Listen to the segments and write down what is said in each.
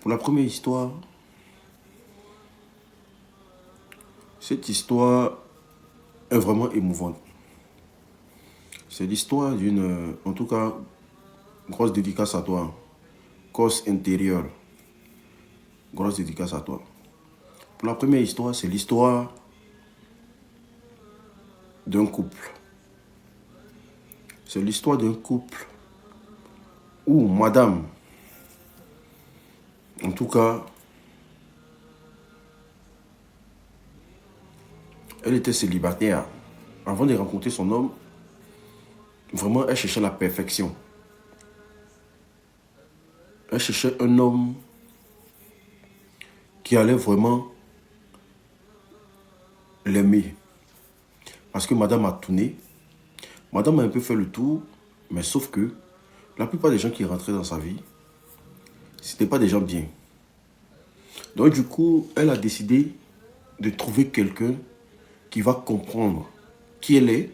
Pour la première histoire, cette histoire est vraiment émouvante. C'est l'histoire d'une, en tout cas, grosse dédicace à toi. Cause intérieure. Grosse dédicace à toi. Pour la première histoire, c'est l'histoire d'un couple. C'est l'histoire d'un couple où madame, en tout cas, elle était célibataire. Avant de rencontrer son homme, vraiment, elle cherchait la perfection. Elle cherchait un homme qui allait vraiment l'aimer. Parce que madame a tourné. Madame a un peu fait le tour, mais sauf que la plupart des gens qui rentraient dans sa vie, ce n'étaient pas des gens bien. Donc du coup, elle a décidé de trouver quelqu'un qui va comprendre qui elle est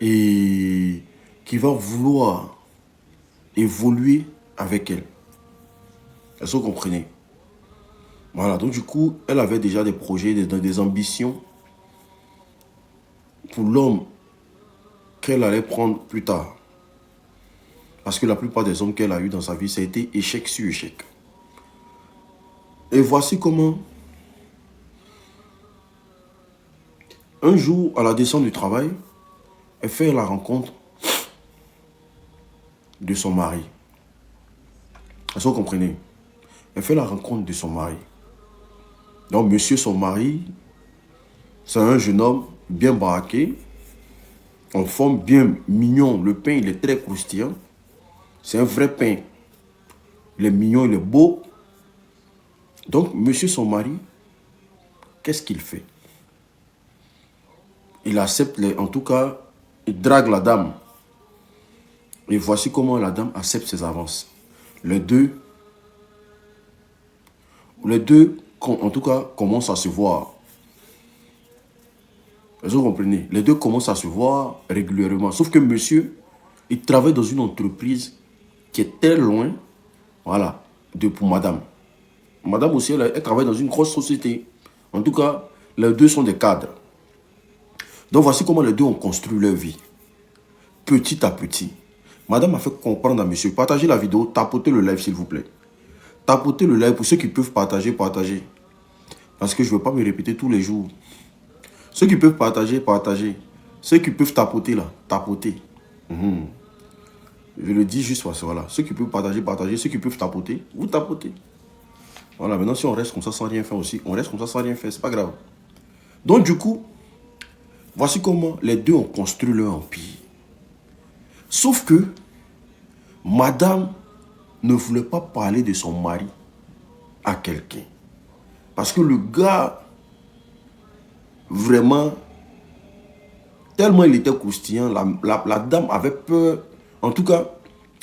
et qui va vouloir évoluer avec elle. Est-ce que vous comprenez? Voilà, donc du coup, elle avait déjà des projets, des ambitions pour l'homme qu'elle allait prendre plus tard. Parce que la plupart des hommes qu'elle a eu dans sa vie, ça a été échec sur échec. Et voici comment, un jour, à la descente du travail, elle fait la rencontre de son mari. Est-ce que vous comprenez? Elle fait la rencontre de son mari. Donc, monsieur, son mari, c'est un jeune homme bien baraqué, en forme, bien mignon. Le pain, il est très croustillant. C'est un vrai pain. Il est mignon, il est beau. Donc, monsieur, son mari, qu'est-ce qu'il fait? Il accepte, en tout cas, il drague la dame. Et voici comment la dame accepte ses avances. Les deux, en tout cas, commencent à se voir. Vous comprenez? Les deux commencent à se voir régulièrement. Sauf que monsieur, il travaille dans une entreprise qui est très loin, voilà, pour madame. Madame aussi, elle travaille dans une grosse société. En tout cas, les deux sont des cadres. Donc voici comment les deux ont construit leur vie. Petit à petit. Madame a fait comprendre à monsieur. Partagez la vidéo, tapotez le live s'il vous plaît. Tapotez le live pour ceux qui peuvent partager, partagez. Parce que je ne veux pas me répéter tous les jours. Ceux qui peuvent partager, partagez. Ceux qui peuvent tapoter là, tapotez. Je le dis juste parce que voilà. Ceux qui peuvent partager, partagez. Ceux qui peuvent tapoter, vous tapotez. Voilà, maintenant si on reste comme ça sans rien faire aussi, on reste comme ça sans rien faire, c'est pas grave. Donc du coup, voici comment les deux ont construit leur empire. Sauf que, madame ne voulait pas parler de son mari à quelqu'un. Parce que le gars, vraiment, tellement il était croustillant, la dame avait peur. En tout cas,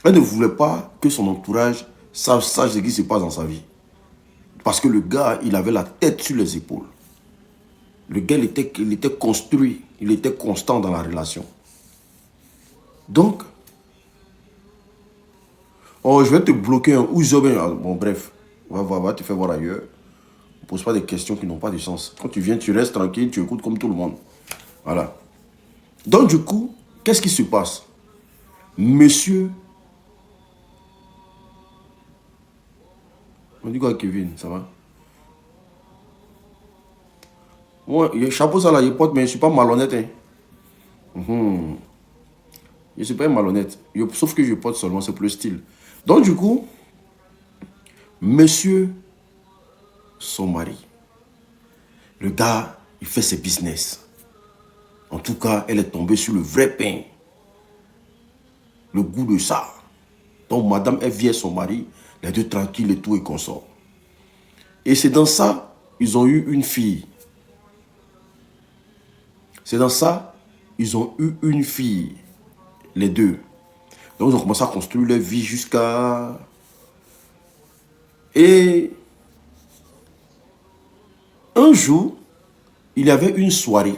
elle ne voulait pas que son entourage sache ce qui se passe dans sa vie. Parce que le gars, il avait la tête sur les épaules. Le gars, il était construit, il était constant dans la relation. Donc, oh, je vais te bloquer un bon, bref, va te faire voir ailleurs. Ne pose pas des questions qui n'ont pas de sens. Quand tu viens, tu restes tranquille, tu écoutes comme tout le monde. Voilà. Donc, du coup, qu'est-ce qui se passe? Monsieur... On dit quoi, Kevin? Ça va? Moi, le chapeau, ça là, il porte, mais je ne suis pas malhonnête. Hein. Je ne suis pas malhonnête. Sauf que je porte seulement, c'est plus style. Donc, du coup, monsieur, son mari, le gars, il fait ses business. En tout cas, elle est tombée sur le vrai pain. Le goût de ça. Donc, madame, elle vient son mari, les deux tranquilles et tout, et consort. Et c'est dans ça, ils ont eu une fille. C'est dans ça, ils ont eu une fille. Les deux. Donc, ils ont commencé à construire leur vie jusqu'à... Et un jour, il y avait une soirée.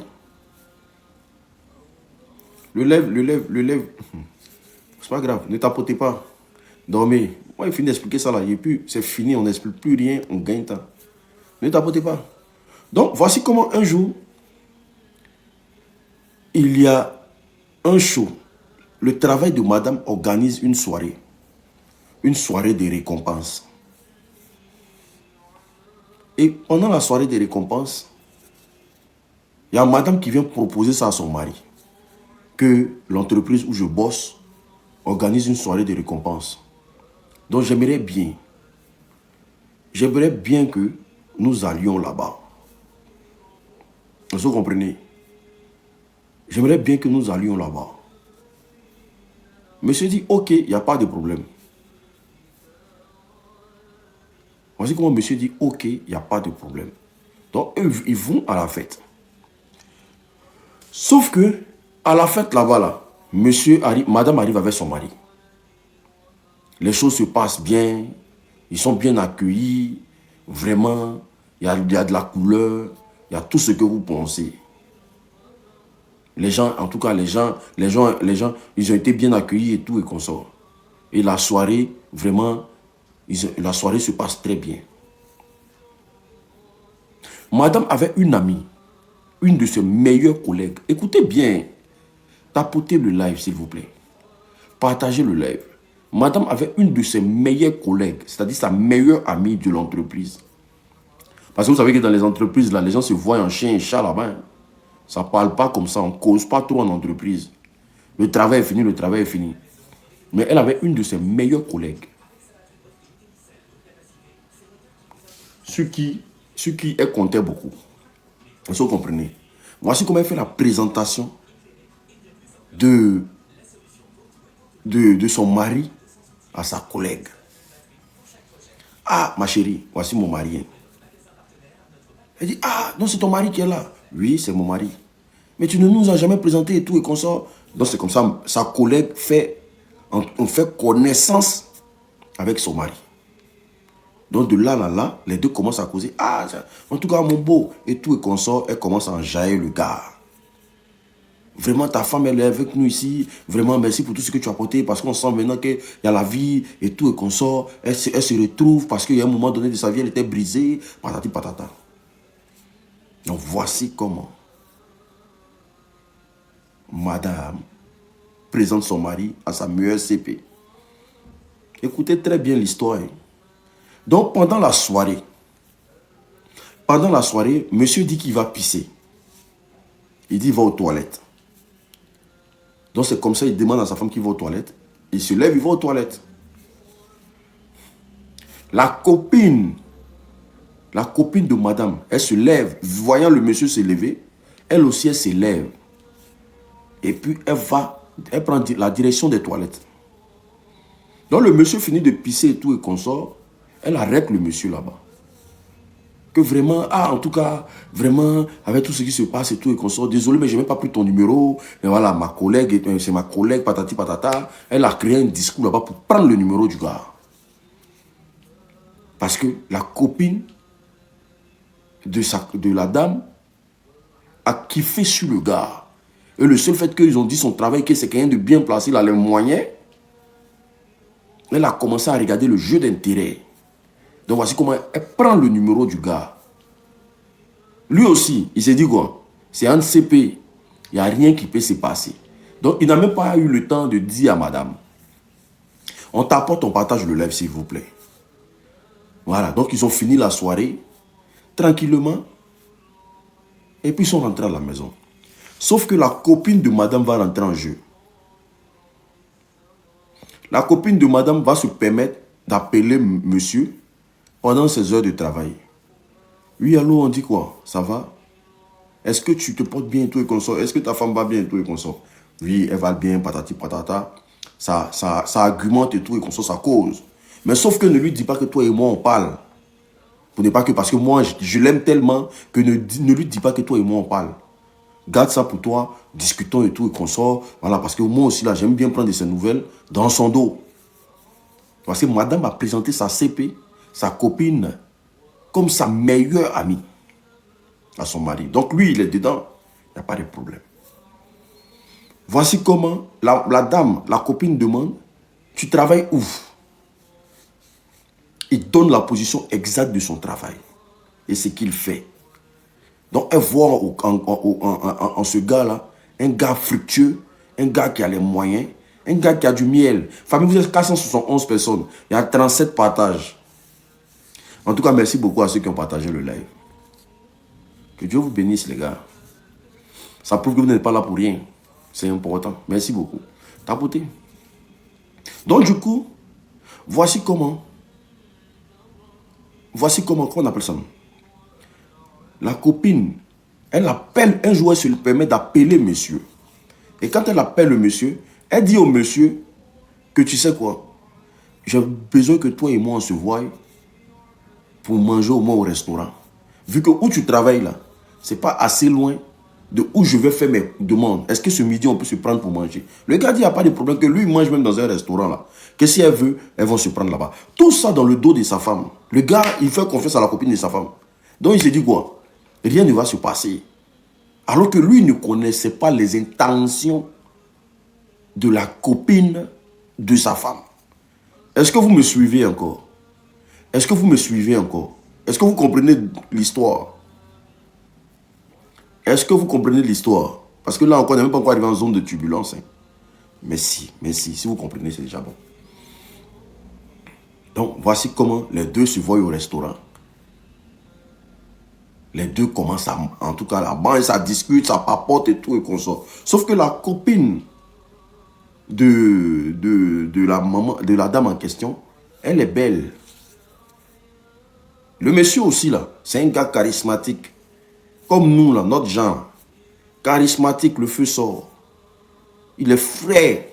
Le lève. C'est pas grave, ne tapotez pas. Dormez. Moi, il finit d'expliquer ça là. Et puis, c'est fini, on n'explique plus rien, on gagne temps. Ne tapotez pas. Donc, voici comment un jour, il y a un show. Le travail de madame organise une soirée. Une soirée de récompense. Et pendant la soirée de récompense, il y a madame qui vient proposer ça à son mari. Que l'entreprise où je bosse organise une soirée de récompense. Donc j'aimerais bien que nous allions là-bas. Vous comprenez? J'aimerais bien que nous allions là-bas. Monsieur dit, ok, il n'y a pas de problème. Voici comment monsieur dit, ok, il n'y a pas de problème. Donc, eux, ils vont à la fête. Sauf que, à la fête là-bas, là, madame arrive avec son mari. Les choses se passent bien. Ils sont bien accueillis. Vraiment, il y a de la couleur. Il y a tout ce que vous pensez. Les gens, en tout cas, les gens, ils ont été bien accueillis et tout et qu'on sort. Et la soirée, vraiment, la soirée se passe très bien. Madame avait une amie, une de ses meilleures collègues. Écoutez bien, tapotez le live s'il vous plaît. Partagez le live. Madame avait une de ses meilleures collègues, c'est-à-dire sa meilleure amie de l'entreprise. Parce que vous savez que dans les entreprises, là, les gens se voient en chien et chat là-bas. Ça ne parle pas comme ça, on ne cause pas trop en entreprise. Le travail est fini, le travail est fini. Mais elle avait une de ses meilleures collègues. Ce qui elle comptait beaucoup. Vous comprenez? Voici comment elle fait la présentation de son mari à sa collègue. Ah, ma chérie, voici mon mari. Elle dit, ah, non, c'est ton mari qui est là. Oui, c'est mon mari. Mais tu ne nous as jamais présenté et tout et qu'on sort. Donc c'est comme ça, sa collègue on fait connaissance avec son mari. Donc de là, les deux commencent à causer. Ah, en tout cas, mon beau, et tout et qu'on sort, elle commence à enjailler le gars. Vraiment, ta femme, elle est avec nous ici. Vraiment, merci pour tout ce que tu as apporté. Parce qu'on sent maintenant qu'il y a la vie et tout et qu'on sort. Elle se retrouve parce qu'il y a un moment donné de sa vie, elle était brisée. Patati patata. Donc voici comment madame présente son mari à sa meilleure CP. Écoutez très bien l'histoire. Donc pendant la soirée, monsieur dit qu'il va pisser. Il dit il va aux toilettes. Donc c'est comme ça, il demande à sa femme qu'il va aux toilettes. Il se lève, il va aux toilettes. La copine de madame, elle se lève, voyant le monsieur se lever, elle aussi, elle se lève. Et puis, elle prend la direction des toilettes. Donc, le monsieur finit de pisser et tout et qu'on sort, elle arrête le monsieur là-bas. Que vraiment, en tout cas, vraiment, avec tout ce qui se passe et tout et qu'on sort, désolé, mais je n'ai même pas pris ton numéro. Mais voilà, ma collègue, c'est ma collègue, patati patata, elle a créé un discours là-bas pour prendre le numéro du gars. Parce que la copine de la dame a kiffé sur le gars. Et le seul fait qu'ils ont dit son travail, que c'est quelqu'un de bien placé, il a les moyens, elle a commencé à regarder le jeu d'intérêt. Donc voici comment elle prend le numéro du gars. Lui aussi, il s'est dit quoi? C'est un CP, il n'y a rien qui peut se passer. Donc il n'a même pas eu le temps de dire à madame. On t'apporte, on partage le live s'il vous plaît. Voilà, donc ils ont fini la soirée, tranquillement, et puis ils sont rentrés à la maison. Sauf que la copine de madame va rentrer en jeu. La copine de madame va se permettre d'appeler monsieur pendant ses heures de travail. Oui, allô, on dit quoi? Ça va? Est-ce que tu te portes bien et tout et qu'on sort? Est-ce que ta femme va bien et tout et qu'on sort? Oui, elle va bien, patati patata. Ça argumente et tout et qu'on sort sa cause. Mais sauf que ne lui dis pas que toi et moi on parle. Pour ne pas que, parce que moi je l'aime tellement que ne lui dis pas que toi et moi on parle. Garde ça pour toi, discutons et tout et qu'on sort. Voilà, parce que moi aussi là, j'aime bien prendre de ses nouvelles dans son dos. Parce que madame a présenté sa CP, sa copine, comme sa meilleure amie à son mari. Donc lui, il est dedans, il n'y a pas de problème. Voici comment la dame, la copine demande, tu travailles où? Il donne la position exacte de son travail. Et ce qu'il fait. Donc, elle voit en ce gars-là, un gars fructueux, un gars qui a les moyens, un gars qui a du miel. Famille, vous êtes 471 personnes. Il y a 37 partages. En tout cas, merci beaucoup à ceux qui ont partagé le live. Que Dieu vous bénisse, les gars. Ça prouve que vous n'êtes pas là pour rien. C'est important. Merci beaucoup. Tapotez. Donc, du coup, voici comment on appelle ça. La copine, elle appelle, un jour, elle se permet d'appeler monsieur. Et quand elle appelle le monsieur, elle dit au monsieur que tu sais quoi, j'ai besoin que toi et moi on se voie pour manger au moins au restaurant. Vu que où tu travailles là, c'est pas assez loin de où je vais faire mes demandes. Est-ce que ce midi on peut se prendre pour manger? Le gars dit il n'y a pas de problème, que lui il mange même dans un restaurant là. Que si elle veut, elles vont se prendre là-bas. Tout ça dans le dos de sa femme. Le gars, il fait confiance à la copine de sa femme. Donc il se dit quoi? Rien ne va se passer. Alors que lui ne connaissait pas les intentions de la copine de sa femme. Est-ce que vous me suivez encore? Est-ce que vous me suivez encore? Est-ce que vous comprenez l'histoire? Est-ce que vous comprenez l'histoire? Parce que là encore, on n'est même pas encore arrivé en zone de turbulence. Hein. Mais si, si vous comprenez, c'est déjà bon. Donc, voici comment les deux se voient au restaurant. Les deux commencent à, en tout cas, là-bas, ça discute, ça papote et tout et qu'on sort. Sauf que la copine de la maman, de la dame en question, elle est belle. Le monsieur aussi là, c'est un gars charismatique. Comme nous là, notre genre. Charismatique, le feu sort. Il est frais.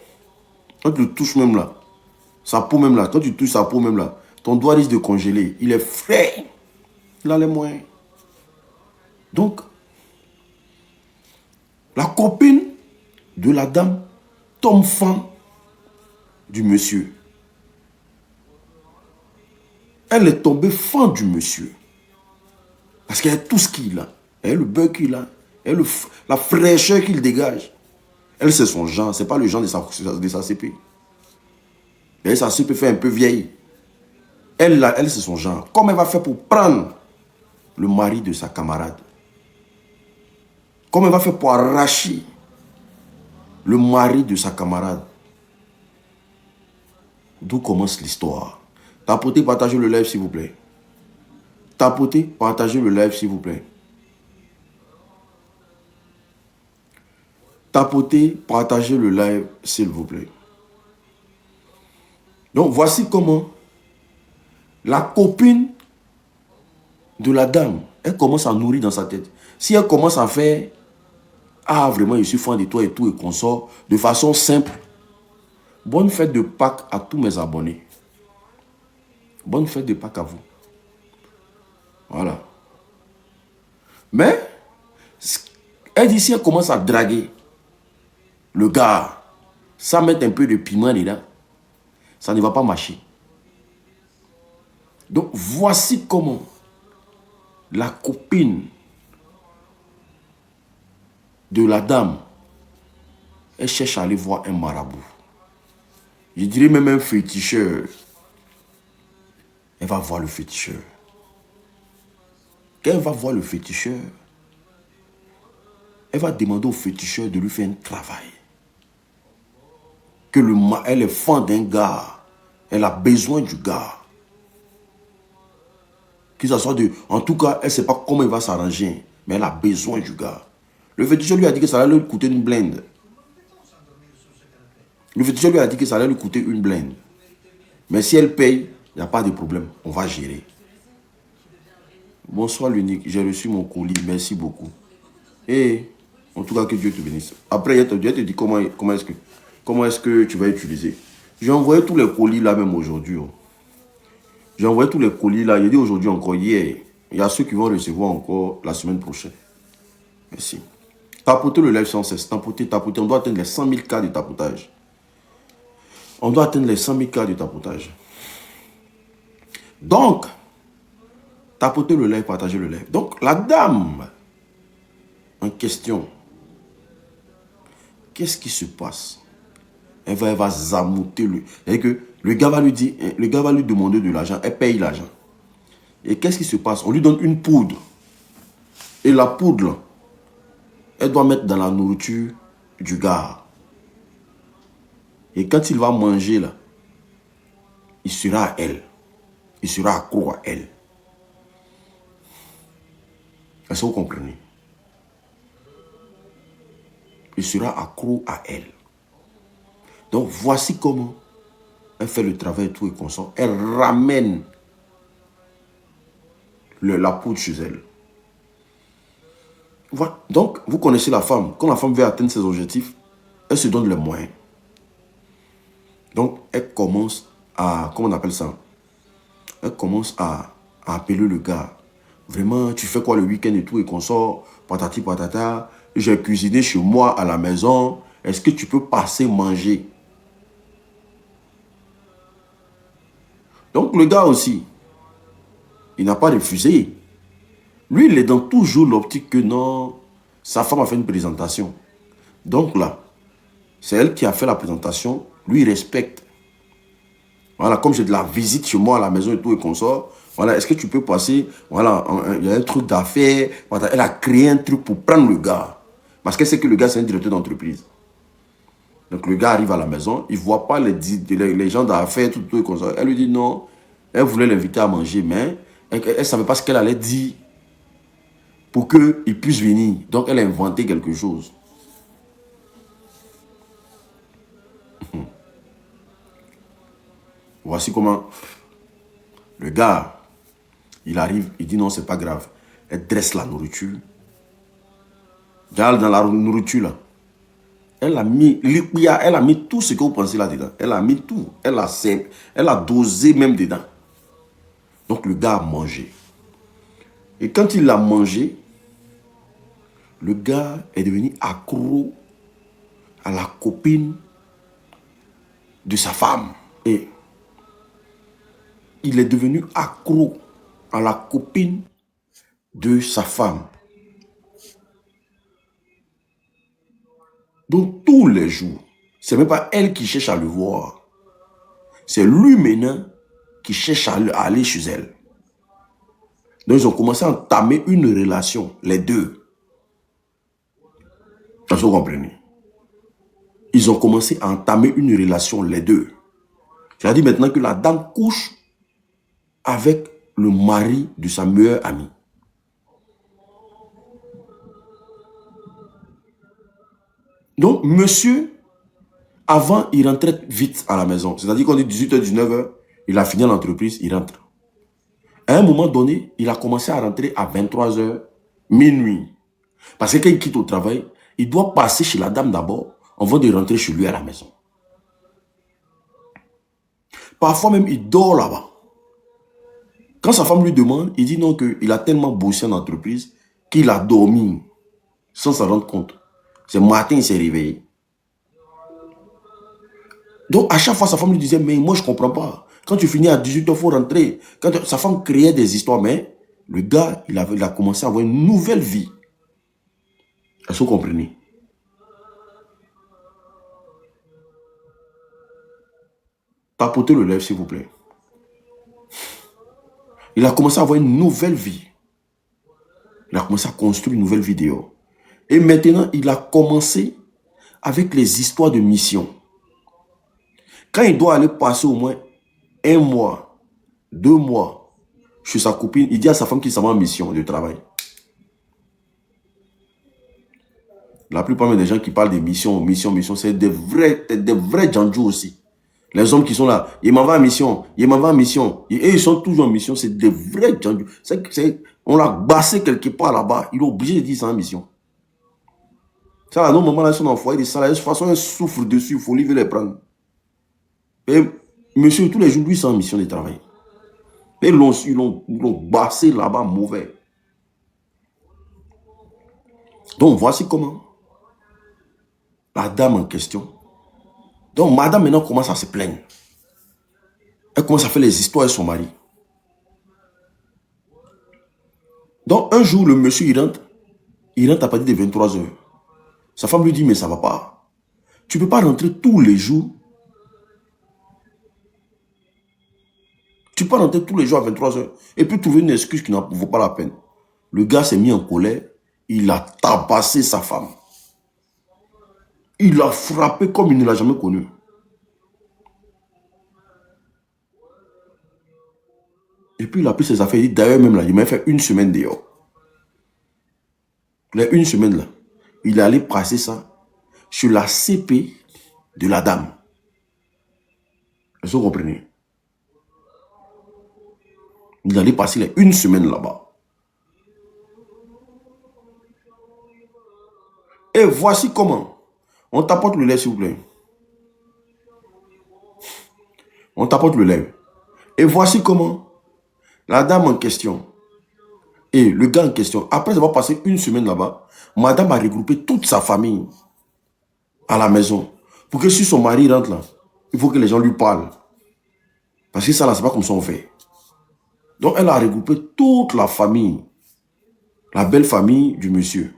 Quand tu le touches même là, sa peau même là, quand tu touches sa peau même là, ton doigt risque de congeler. Il est frais. Il a les moyens. Donc, la copine de la dame tombe fan du monsieur. Elle est tombée fan du monsieur. Parce qu'elle a tout ce qu'il a. Elle a le beurre qu'il a. Elle a la fraîcheur qu'il dégage. Elle, c'est son genre. Ce n'est pas le genre de sa CP. Et sa CP fait un peu vieille. Elle c'est son genre. Comment elle va faire pour prendre le mari de sa camarade? Comment elle va faire pour arracher le mari de sa camarade? D'où commence l'histoire? Tapotez, partagez le live s'il vous plaît. Tapotez, partagez le live s'il vous plaît. Tapotez, partagez le live s'il vous plaît. Donc voici comment la copine de la dame, elle commence à nourrir dans sa tête. Si elle commence à faire « Ah, vraiment, je suis fan de toi et tout, et qu'on sort de façon simple. » Bonne fête de Pâques à tous mes abonnés. Bonne fête de Pâques à vous. Voilà. Mais, elle dit, si elle commence à draguer le gars, sans mettre un peu de piment dedans, ça ne va pas marcher. Donc, voici comment la copine de la dame, elle cherche à aller voir un marabout. Je dirais même un féticheur. Elle va voir le féticheur. Quand elle va voir le féticheur, elle va demander au féticheur de lui faire un travail. Que elle est fan d'un gars. Elle a besoin du gars. Que ça soit de... En tout cas, elle ne sait pas comment il va s'arranger. Mais elle a besoin du gars. Le féticheur lui a dit que ça allait lui coûter une blinde. Le féticheur lui a dit que ça allait lui coûter une blinde. Mais si elle paye, il n'y a pas de problème. On va gérer. Bonsoir l'unique. J'ai reçu mon colis. Merci beaucoup. Et en tout cas, que Dieu te bénisse. Après, Dieu te dit comment est-ce que tu vas utiliser. J'ai envoyé tous les colis là même aujourd'hui. Oh. J'ai envoyé tous les colis là. J'ai dit aujourd'hui encore, hier. Il y a ceux qui vont recevoir encore la semaine prochaine. Merci. Tapotez le live sans cesse. Tapotez. On doit atteindre les 100 000 cas de tapotage. On doit atteindre les 100 000 cas de tapotage. Donc, tapotez le live, partagez le live. Donc, la dame en question, qu'est-ce qui se passe? Elle va zamouter le... C'est-à-dire que Le gars va lui dire, le gars va lui demander de l'argent. Elle paye l'argent. Et qu'est-ce qui se passe? On lui donne une poudre. Et la poudre, elle doit mettre dans la nourriture du gars. Et quand il va manger, là, il sera à elle. Il sera accro à elle. Est-ce que vous comprenez? Il sera accro à elle. Donc, voici comment elle fait le travail tout et consort. Elle ramène la poudre chez elle. Voilà. Donc, vous connaissez la femme. Quand la femme veut atteindre ses objectifs, elle se donne les moyens. Donc, elle commence à, comment on appelle ça? Elle commence à appeler le gars. Vraiment, tu fais quoi le week-end et tout et qu'on sort, patati patata. J'ai cuisiné chez moi à la maison. Est-ce que tu peux passer manger? Donc, le gars aussi, il n'a pas refusé. Lui, il est dans toujours l'optique que non, sa femme a fait une présentation. Donc là, c'est elle qui a fait la présentation. Lui, il respecte. Voilà, comme j'ai de la visite chez moi à la maison et tout et qu'on sort. Voilà, est-ce que tu peux passer? Voilà, il y a un truc d'affaires. Voilà, elle a créé un truc pour prendre le gars. Parce qu'elle sait que le gars, c'est un directeur d'entreprise. Donc le gars arrive à la maison, il ne voit pas les gens d'affaires, tout et comme ça. Elle lui dit non. Elle voulait l'inviter à manger, mais elle ne savait pas ce qu'elle allait dire pour qu'il puisse venir. Donc elle a inventé quelque chose. Voici comment le gars, il arrive, il dit non, c'est pas grave. Elle dresse la nourriture. Dans la nourriture, là, elle a mis tout ce que vous pensez là-dedans. Elle a mis tout. Elle a dosé même dedans. Donc le gars a mangé. Et quand il a mangé, le gars est devenu accro à la copine de sa femme. Et il est devenu accro à la copine de sa femme. Donc tous les jours, ce n'est même pas elle qui cherche à le voir. C'est lui maintenant qui cherche à aller chez elle. Donc ils ont commencé à entamer une relation, les deux. Est-ce que vous comprenez? Ils ont commencé à entamer une relation, les deux. C'est-à-dire maintenant que la dame couche avec le mari de sa meilleure amie. Donc, monsieur, avant, il rentrait vite à la maison. C'est-à-dire qu'on dit 18h, 19h, il a fini l'entreprise, il rentre. À un moment donné, il a commencé à rentrer à 23h, minuit. Parce que quand il quitte au travail, il doit passer chez la dame d'abord, avant de rentrer chez lui à la maison. Parfois même, il dort là-bas. Quand sa femme lui demande, il dit non, qu'il a tellement bossé en entreprise qu'il a dormi sans s'en rendre compte. Ce matin, il s'est réveillé. Donc, à chaque fois, sa femme lui disait, mais moi, je ne comprends pas. Quand tu finis à 18h, il faut rentrer. Quand sa femme créait des histoires, mais le gars, il a commencé à avoir une nouvelle vie. Est-ce que vous comprenez? Papotez le lèvre, s'il vous plaît. Il a commencé à avoir une nouvelle vie. Il a commencé à construire une nouvelle vie dehors. Et maintenant, il a commencé avec les histoires de mission. Quand il doit aller passer au moins 1 mois, 2 mois chez sa copine, il dit à sa femme qu'il s'en va en mission de travail. La plupart des gens qui parlent de mission, c'est des vrais djandjous aussi. Les hommes qui sont là, il m'en va en mission, il m'en va en mission. Et ils sont toujours en mission, c'est des vrais djandjous. On l'a bassé quelque part là-bas, il est obligé de dire ça en mission. Ça, à nos moments là, ils sont dans le foyer des salariés, de toute façon, ils souffrent dessus, il faut lui les prendre. Et monsieur, tous les jours, lui, ils sont en mission de travail. Et ils l'ont bassé là-bas, mauvais. Donc, voici comment la dame en question. Donc, madame maintenant commence à se plaindre. Elle commence à faire les histoires avec son mari. Donc, un jour, le monsieur, il rentre à partir de 23h. Sa femme lui dit, mais ça ne va pas. Tu ne peux pas rentrer tous les jours Tu peux rentrer tous les jours à 23h et puis trouver une excuse qui n'en vaut pas la peine. Le gars s'est mis en colère. Il a tabassé sa femme. Il l'a frappé comme il ne l'a jamais connu. Et puis il a pris ses affaires. Il dit d'ailleurs même là, il m'a fait une semaine dehors. Il a une semaine là. Il est allé passer ça sur la CP de la dame. Est-ce que vous comprenez? Il est allé passer une semaine là-bas. Et voici comment. On t'apporte le lait, s'il vous plaît. On t'apporte le lait. Et voici comment la dame en question et le gars en question, après avoir passé une semaine là-bas, madame a regroupé toute sa famille à la maison. Pour que si son mari rentre là, il faut que les gens lui parlent. Parce que ça là, c'est pas comme ça on fait. Donc elle a regroupé toute la famille. La belle famille du monsieur.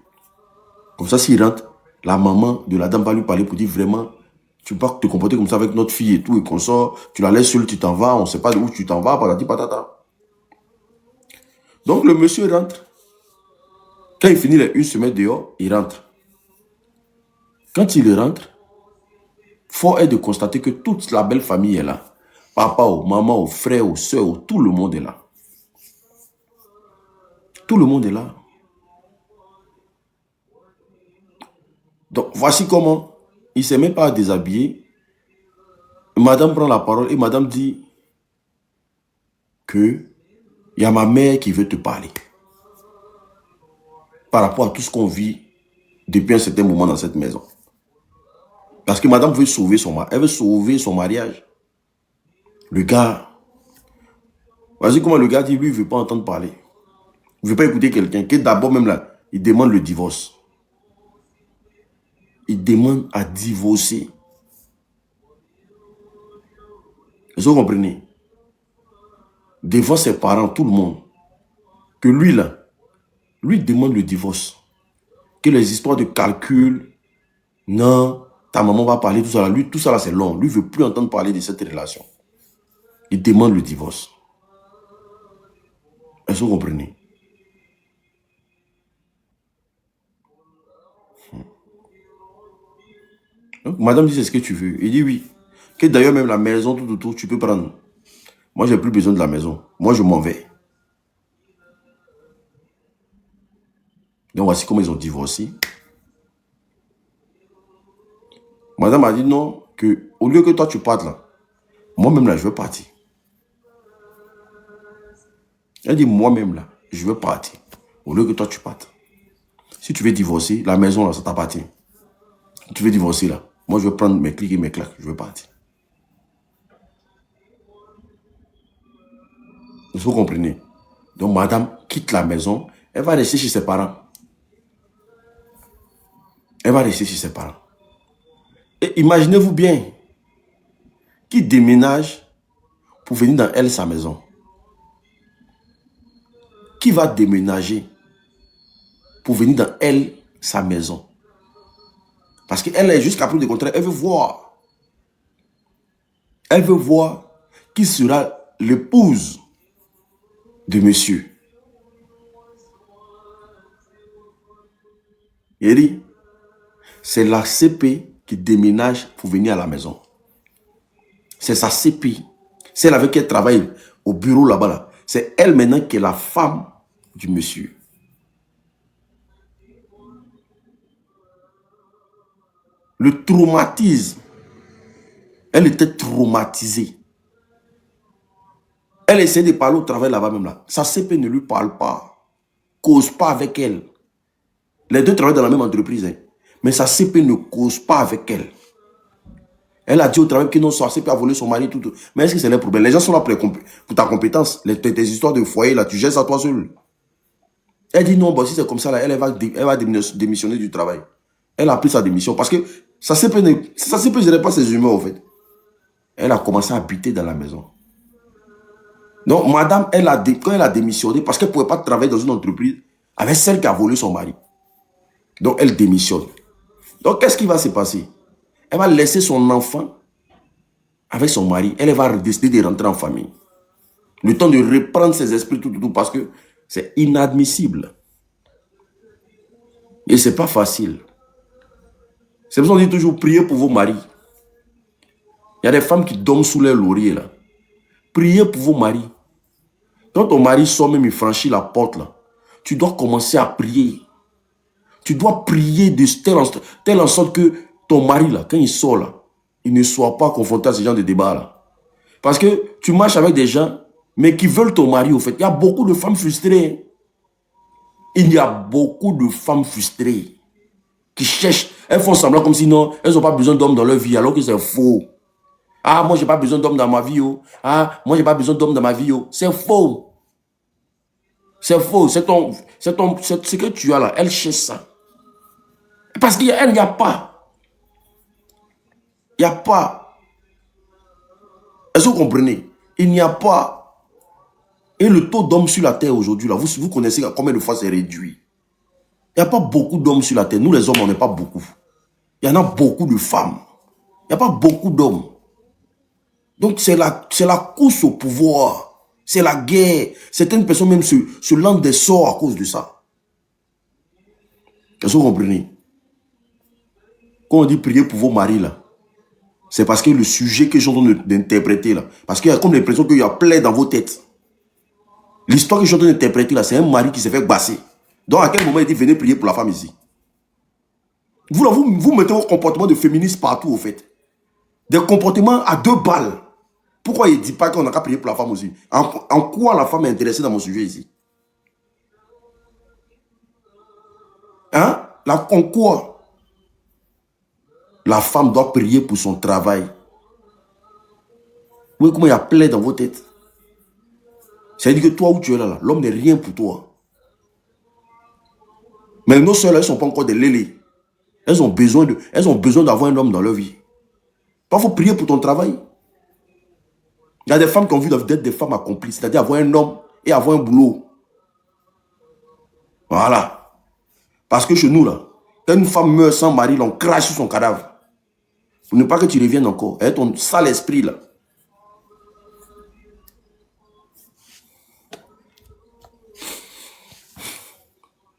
Comme ça, s'il rentre, la maman de la dame va lui parler pour dire vraiment, tu ne peux pas te comporter comme ça avec notre fille et tout, et qu'on sort, tu la laisses seule, tu t'en vas, on ne sait pas où tu t'en vas, patati patata. Donc le monsieur rentre. Quand il finit les une semaine dehors, il rentre. Quand il rentre, fort est de constater que toute la belle famille est là. Papa, maman, frère, soeur, tout le monde est là. Tout le monde est là. Donc, voici comment il ne s'est même pas déshabillé. Madame prend la parole et madame dit que il y a ma mère qui veut te parler. Par rapport à tout ce qu'on vit depuis un certain moment dans cette maison. Parce que madame veut sauver son mari. Elle veut sauver son mariage. Le gars, voici comment le gars dit, lui, il ne veut pas entendre parler. Il ne veut pas écouter quelqu'un. Que d'abord même là, il demande le divorce. Il demande à divorcer. Est-ce que vous comprenez? Devant ses parents, tout le monde. Que lui là, lui demande le divorce. Que les histoires de calcul, non, ta maman va parler, tout ça là. Lui, tout ça là, c'est long. Lui ne veut plus entendre parler de cette relation. Il demande le divorce. Est-ce que vous comprenez? Donc, madame dit, c'est ce que tu veux. Il dit oui. Que d'ailleurs, même la maison tout autour, tu peux prendre. Moi, j'ai plus besoin de la maison. Moi, je m'en vais. Donc, voici comment ils ont divorcé. Madame a dit non, que au lieu que toi, tu partes là, moi-même là, je veux partir. Elle dit, moi-même là, je veux partir. Au lieu que toi, tu partes. Si tu veux divorcer, la maison là, ça t'appartient. Si tu veux divorcer là, moi, je veux prendre mes clics et mes claques. Je veux partir. Est-ce que vous comprenez? Donc, madame quitte la maison. Elle va rester chez ses parents. Elle va rester chez ses parents. Et imaginez-vous bien qui déménage pour venir dans elle, sa maison. Qui va déménager pour venir dans elle, sa maison. Parce qu'elle est jusqu'à preuve du contraire. Elle veut voir. Elle veut voir qui sera l'épouse de monsieur. Il dit, c'est la CP qui déménage pour venir à la maison. C'est sa CP. Celle avec qui elle travaille au bureau là-bas. Là. C'est elle maintenant qui est la femme du monsieur. Le traumatisme. Elle était traumatisée. Elle essaie de parler au travail là-bas même là. Sa CP ne lui parle pas. Cause pas avec elle. Les deux travaillent dans la même entreprise. Hein. Mais sa CP ne cause pas avec elle. Elle a dit au travail que non, sa CP a volé son mari. Tout. Mais est-ce que c'est le problème? Les gens sont là pour ta compétence. Tes histoires de foyer là, tu gères ça toi seul. Elle dit non, bon, si c'est comme ça, là, elle va démissionner du travail. Elle a pris sa démission parce que sa CP ne gérait pas ses humeurs, en fait. Elle a commencé à habiter dans la maison. Donc, madame, quand elle a démissionné, parce qu'elle ne pouvait pas travailler dans une entreprise avec celle qui a volé son mari. Donc, elle démissionne. Donc, qu'est-ce qui va se passer? Elle va laisser son enfant avec son mari. Elle va décider de rentrer en famille. Le temps de reprendre ses esprits, tout, parce que c'est inadmissible. Et c'est pas facile. C'est pour ça qu'on dit toujours, priez pour vos maris. Il y a des femmes qui dorment sous les lauriers, là. Priez pour vos maris. Quand ton mari sort, même il franchit la porte, là, tu dois commencer à prier. Tu dois prier de telle en sorte que ton mari, là, quand il sort, là, il ne soit pas confronté à ce genre de débat, là. Parce que tu marches avec des gens, mais qui veulent ton mari, au fait. Il y a beaucoup de femmes frustrées. Il y a beaucoup de femmes frustrées qui cherchent. Elles font semblant comme si non, elles n'ont pas besoin d'hommes dans leur vie, alors que c'est faux. Ah, moi, j'ai pas besoin d'hommes dans ma vie. Oh. Ah, moi, j'ai pas besoin d'hommes dans ma vie. Oh. C'est faux. C'est faux. C'est ce que tu as là. Elle cherche ça. Parce qu'elle n'y a pas. Il n'y a pas. Est-ce que vous comprenez? Il n'y a pas. Et le taux d'hommes sur la terre aujourd'hui, là, vous connaissez combien de fois c'est réduit. Il n'y a pas beaucoup d'hommes sur la terre. Nous, les hommes, on n'est pas beaucoup. Il y en a beaucoup de femmes. Il n'y a pas beaucoup d'hommes. Donc, c'est la course au pouvoir. C'est la guerre. Certaines personnes même se lancent des sorts à cause de ça. Est-ce que vous comprenez? Quand on dit prier pour vos maris, là, c'est parce que le sujet que je suis en train d'interpréter, là, parce qu'il y a comme l'impression qu'il y a plein dans vos têtes. L'histoire que je suis en train d'interpréter, là, c'est un mari qui s'est fait basser. Donc, à quel moment il dit, venez prier pour la femme ici? Vous mettez vos comportements de féministes partout, au fait. Des comportements à 2 balles. Pourquoi il ne dit pas qu'on n'a qu'à prier pour la femme aussi? En quoi la femme est intéressée dans mon sujet ici? Hein? En quoi? La femme doit prier pour son travail. Vous voyez comment il y a plein dans vos têtes? Ça veut dire que toi où tu es là, l'homme n'est rien pour toi. Mais nos soeurs, elles ne sont pas encore des lélés. Elles ont besoin d'avoir un homme dans leur vie. Il faut prier pour ton travail. Il y a des femmes qui ont envie d'être des femmes accomplies, c'est-à-dire avoir un homme et avoir un boulot. Voilà. Parce que chez nous, là, quand une femme meurt sans mari, on crache sur son cadavre. Pour ne pas que tu reviennes encore. Et ton sale esprit, là.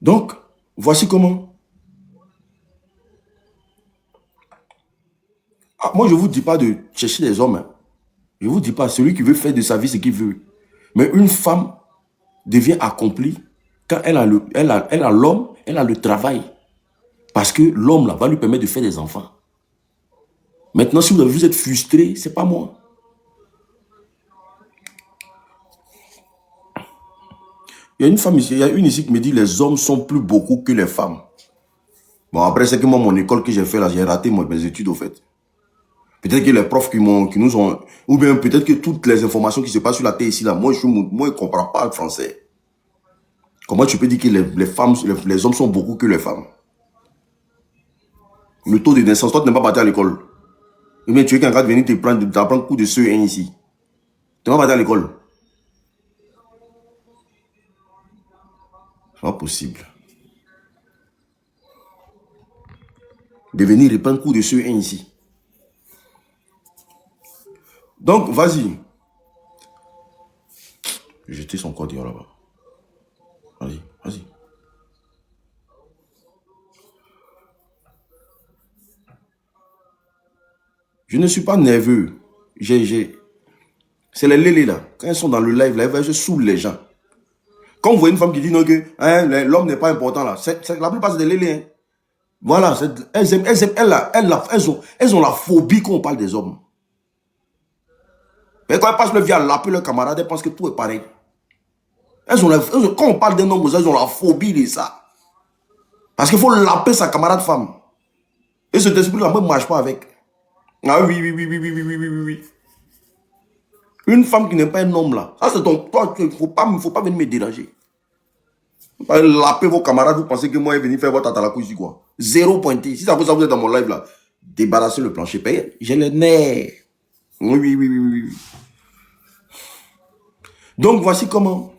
Donc, voici comment. Ah, moi, je ne vous dis pas de chercher des hommes. Hein. Je ne vous dis pas, celui qui veut faire de sa vie ce qu'il veut. Mais une femme devient accomplie quand elle a l'homme, elle a le travail. Parce que l'homme, là, va lui permettre de faire des enfants. Maintenant, si vous êtes frustré, ce n'est pas moi. Il y a une femme ici, il y a une ici qui me dit les hommes sont plus beaucoup que les femmes. Bon, après, c'est que moi, mon école que j'ai fait là, j'ai raté mes études au fait. Peut-être que les profs qui nous ont... Ou bien peut-être que toutes les informations qui se passent sur la terre ici, là, moi, je ne comprends pas le français. Comment tu peux dire que les hommes sont beaucoup que les femmes? Le taux de naissance, toi, tu n'es pas parti à l'école. Ou bien tu es quelqu'un de venir t'apprendre un coup de CE1 ici. Tu n'es pas parti à l'école. C'est pas possible. De venir reprendre un coup de CE1 ici. Donc, vas-y. Jeter son corps là-bas. Vas-y, vas-y. Je ne suis pas nerveux. C'est les lélés là. Quand elles sont dans le live, là, elles saoulent les gens. Quand vous voyez une femme qui dit non, que hein, l'homme n'est pas important là, la plupart c'est des lélés. Hein. Voilà, elles ont la phobie quand on parle des hommes. Mais quand elles passent leur vie à laper leurs camarades, elles pensent que tout est pareil. Quand on parle d'un homme, elles ont la phobie de ça. Parce qu'il faut laper sa camarade femme. Et cet esprit-là, moi, ne marche pas avec. Ah oui, oui, oui, oui, oui, oui, oui, oui, oui. Une femme qui n'est pas un homme là, ça c'est ton... Toi, il ne faut pas venir me déranger. Laper vos camarades, vous pensez que moi, je vais venir faire votre tatalakou ici quoi. Zéro pointé. Si ça vous êtes dans mon live là, débarrassez le plancher payé. J'ai les nerfs. Oui, oui, oui, oui, oui. Donc, voici comment.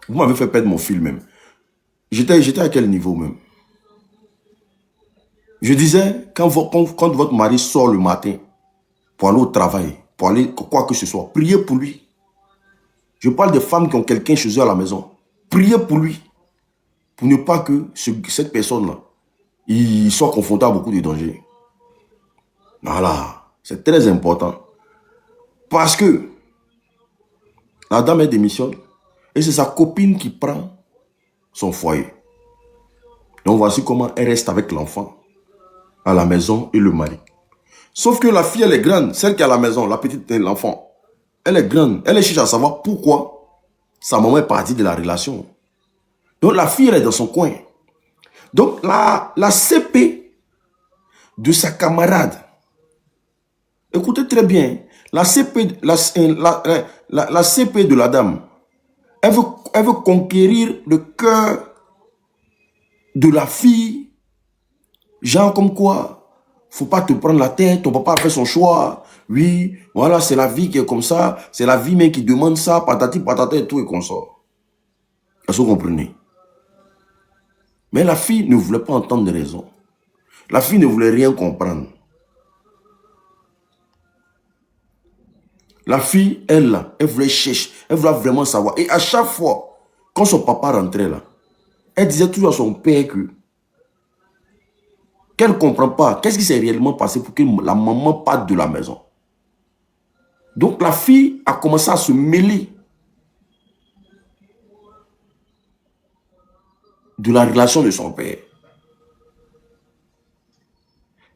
Vous m'avez fait perdre mon fil même. J'étais à quel niveau même? Je disais, quand votre mari sort le matin pour aller au travail, pour aller quoi que ce soit, priez pour lui. Je parle des femmes qui ont quelqu'un chez eux à la maison. Priez pour lui. Pour ne pas que cette personne-là, il soit confronté à beaucoup de dangers. Voilà. C'est très important. Parce que la dame, elle démissionne. Et c'est sa copine qui prend son foyer. Donc voici comment elle reste avec l'enfant à la maison et le mari. Sauf que la fille, elle est grande. Celle qui est à la maison, la petite, l'enfant. Elle est grande. Elle cherche à savoir pourquoi sa maman est partie de la relation. Donc la fille, elle est dans son coin. Donc la CP de sa camarade, écoutez très bien, la CP de la dame, elle veut conquérir le cœur de la fille, genre comme quoi, faut pas te prendre la tête, ton papa a fait son choix, oui, voilà, c'est la vie qui est comme ça, c'est la vie même qui demande ça, patati patata et tout et qu'on sort. Est-ce que vous comprenez? Mais la fille ne voulait pas entendre de raison. La fille ne voulait rien comprendre. La fille, elle voulait chercher, elle voulait vraiment savoir. Et à chaque fois, quand son papa rentrait là, elle disait toujours à son père que qu'elle ne comprend pas. Qu'est-ce qui s'est réellement passé pour que la maman parte de la maison? Donc la fille a commencé à se mêler de la relation de son père.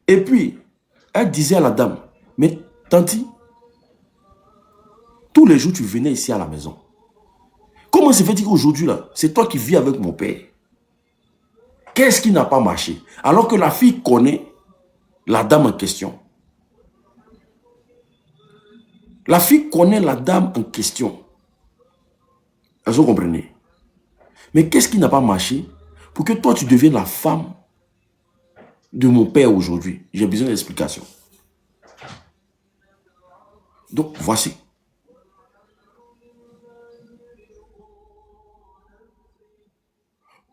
Et puis, elle disait à la dame, mais tanti, tous les jours tu venais ici à la maison. Comment se fait-il qu'aujourd'hui là, c'est toi qui vis avec mon père? Qu'est-ce qui n'a pas marché? Alors que la fille connaît la dame en question. La fille connaît la dame en question. Est-ce que vous comprenez? Mais qu'est-ce qui n'a pas marché pour que toi tu deviennes la femme de mon père aujourd'hui? J'ai besoin d'explications. Donc voici.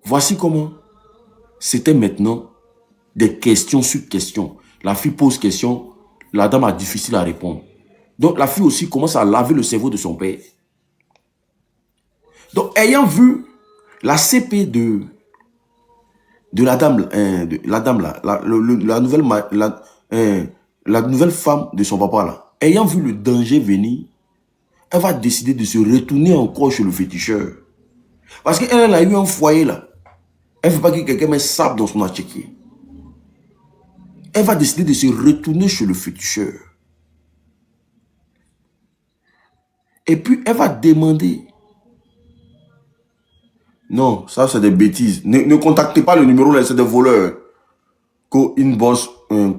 Voici comment c'était maintenant des questions sur questions. La fille pose question, la dame a difficile à répondre. Donc la fille aussi commence à laver le cerveau de son père. Donc ayant vu la CP de la dame, la nouvelle femme de son papa là, ayant vu le danger venir, elle va décider de se retourner encore chez le féticheur. Parce qu'elle a eu un foyer là. Elle ne veut pas que quelqu'un mette sable dans son achequier. Elle va décider de se retourner chez le féticheur. Et puis, elle va demander. Non, ça c'est des bêtises. Ne contactez pas le numéro là, c'est des voleurs. Co-inbox,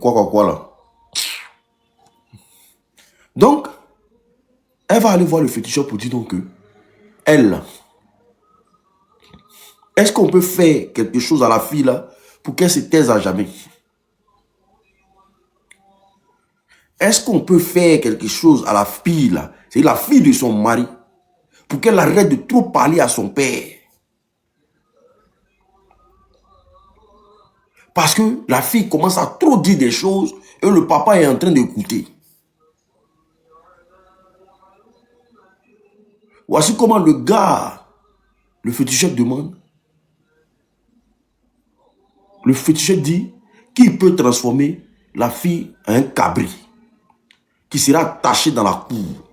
quoi là. Donc, elle va aller voir le féticheur pour dire donc que elle, est-ce qu'on peut faire quelque chose à la fille là pour qu'elle se taise à jamais? Est-ce qu'on peut faire quelque chose à la fille là, c'est la fille de son mari, pour qu'elle arrête de trop parler à son père? Parce que la fille commence à trop dire des choses et le papa est en train d'écouter. Voici comment le gars, le féticheur demande. Le féticheur dit qu'il peut transformer la fille en un cabri qui sera attaché dans la cour.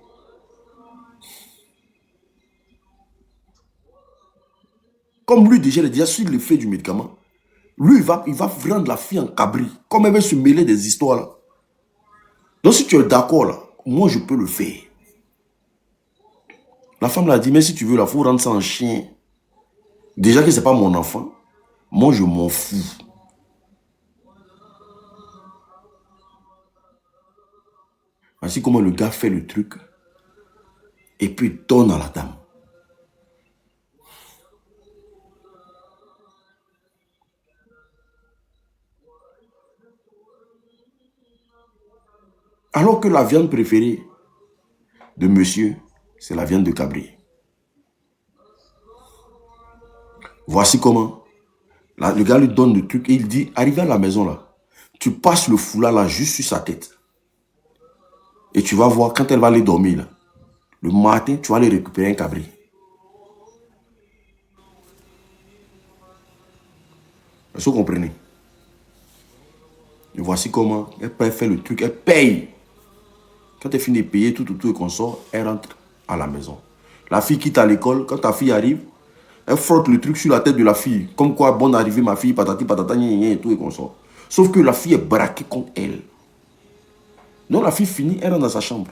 Comme lui déjà, il a déjà su l'effet du médicament. Lui, il va rendre la fille en cabri. Comme elle veut se mêler des histoires là. Donc si tu es d'accord là, moi je peux le faire. La femme l'a dit, mais si tu veux, il faut rendre ça en chien. Déjà que ce n'est pas mon enfant, moi je m'en fous. Ainsi comment le gars fait le truc et puis donne à la dame. Alors que la viande préférée de monsieur, c'est la viande de cabri. Voici comment. Là, le gars lui donne le truc et il dit, arrivé à la maison là, tu passes le foulard là juste sur sa tête. Et tu vas voir, quand elle va aller dormir là, Le matin, tu vas aller récupérer un cabri. Est-ce que vous comprenez? Et voici comment elle fait le truc, elle paye. Quand elle finit de payer tout et qu'on sort, elle rentre à la maison. La fille quitte à l'école, quand ta fille arrive, elle frotte le truc sur la tête de la fille. Comme quoi, bonne arrivée ma fille, patati patata, et tout et qu'on sort. Sauf que la fille est braquée contre elle. Donc la fille finit, elle rentre dans sa chambre.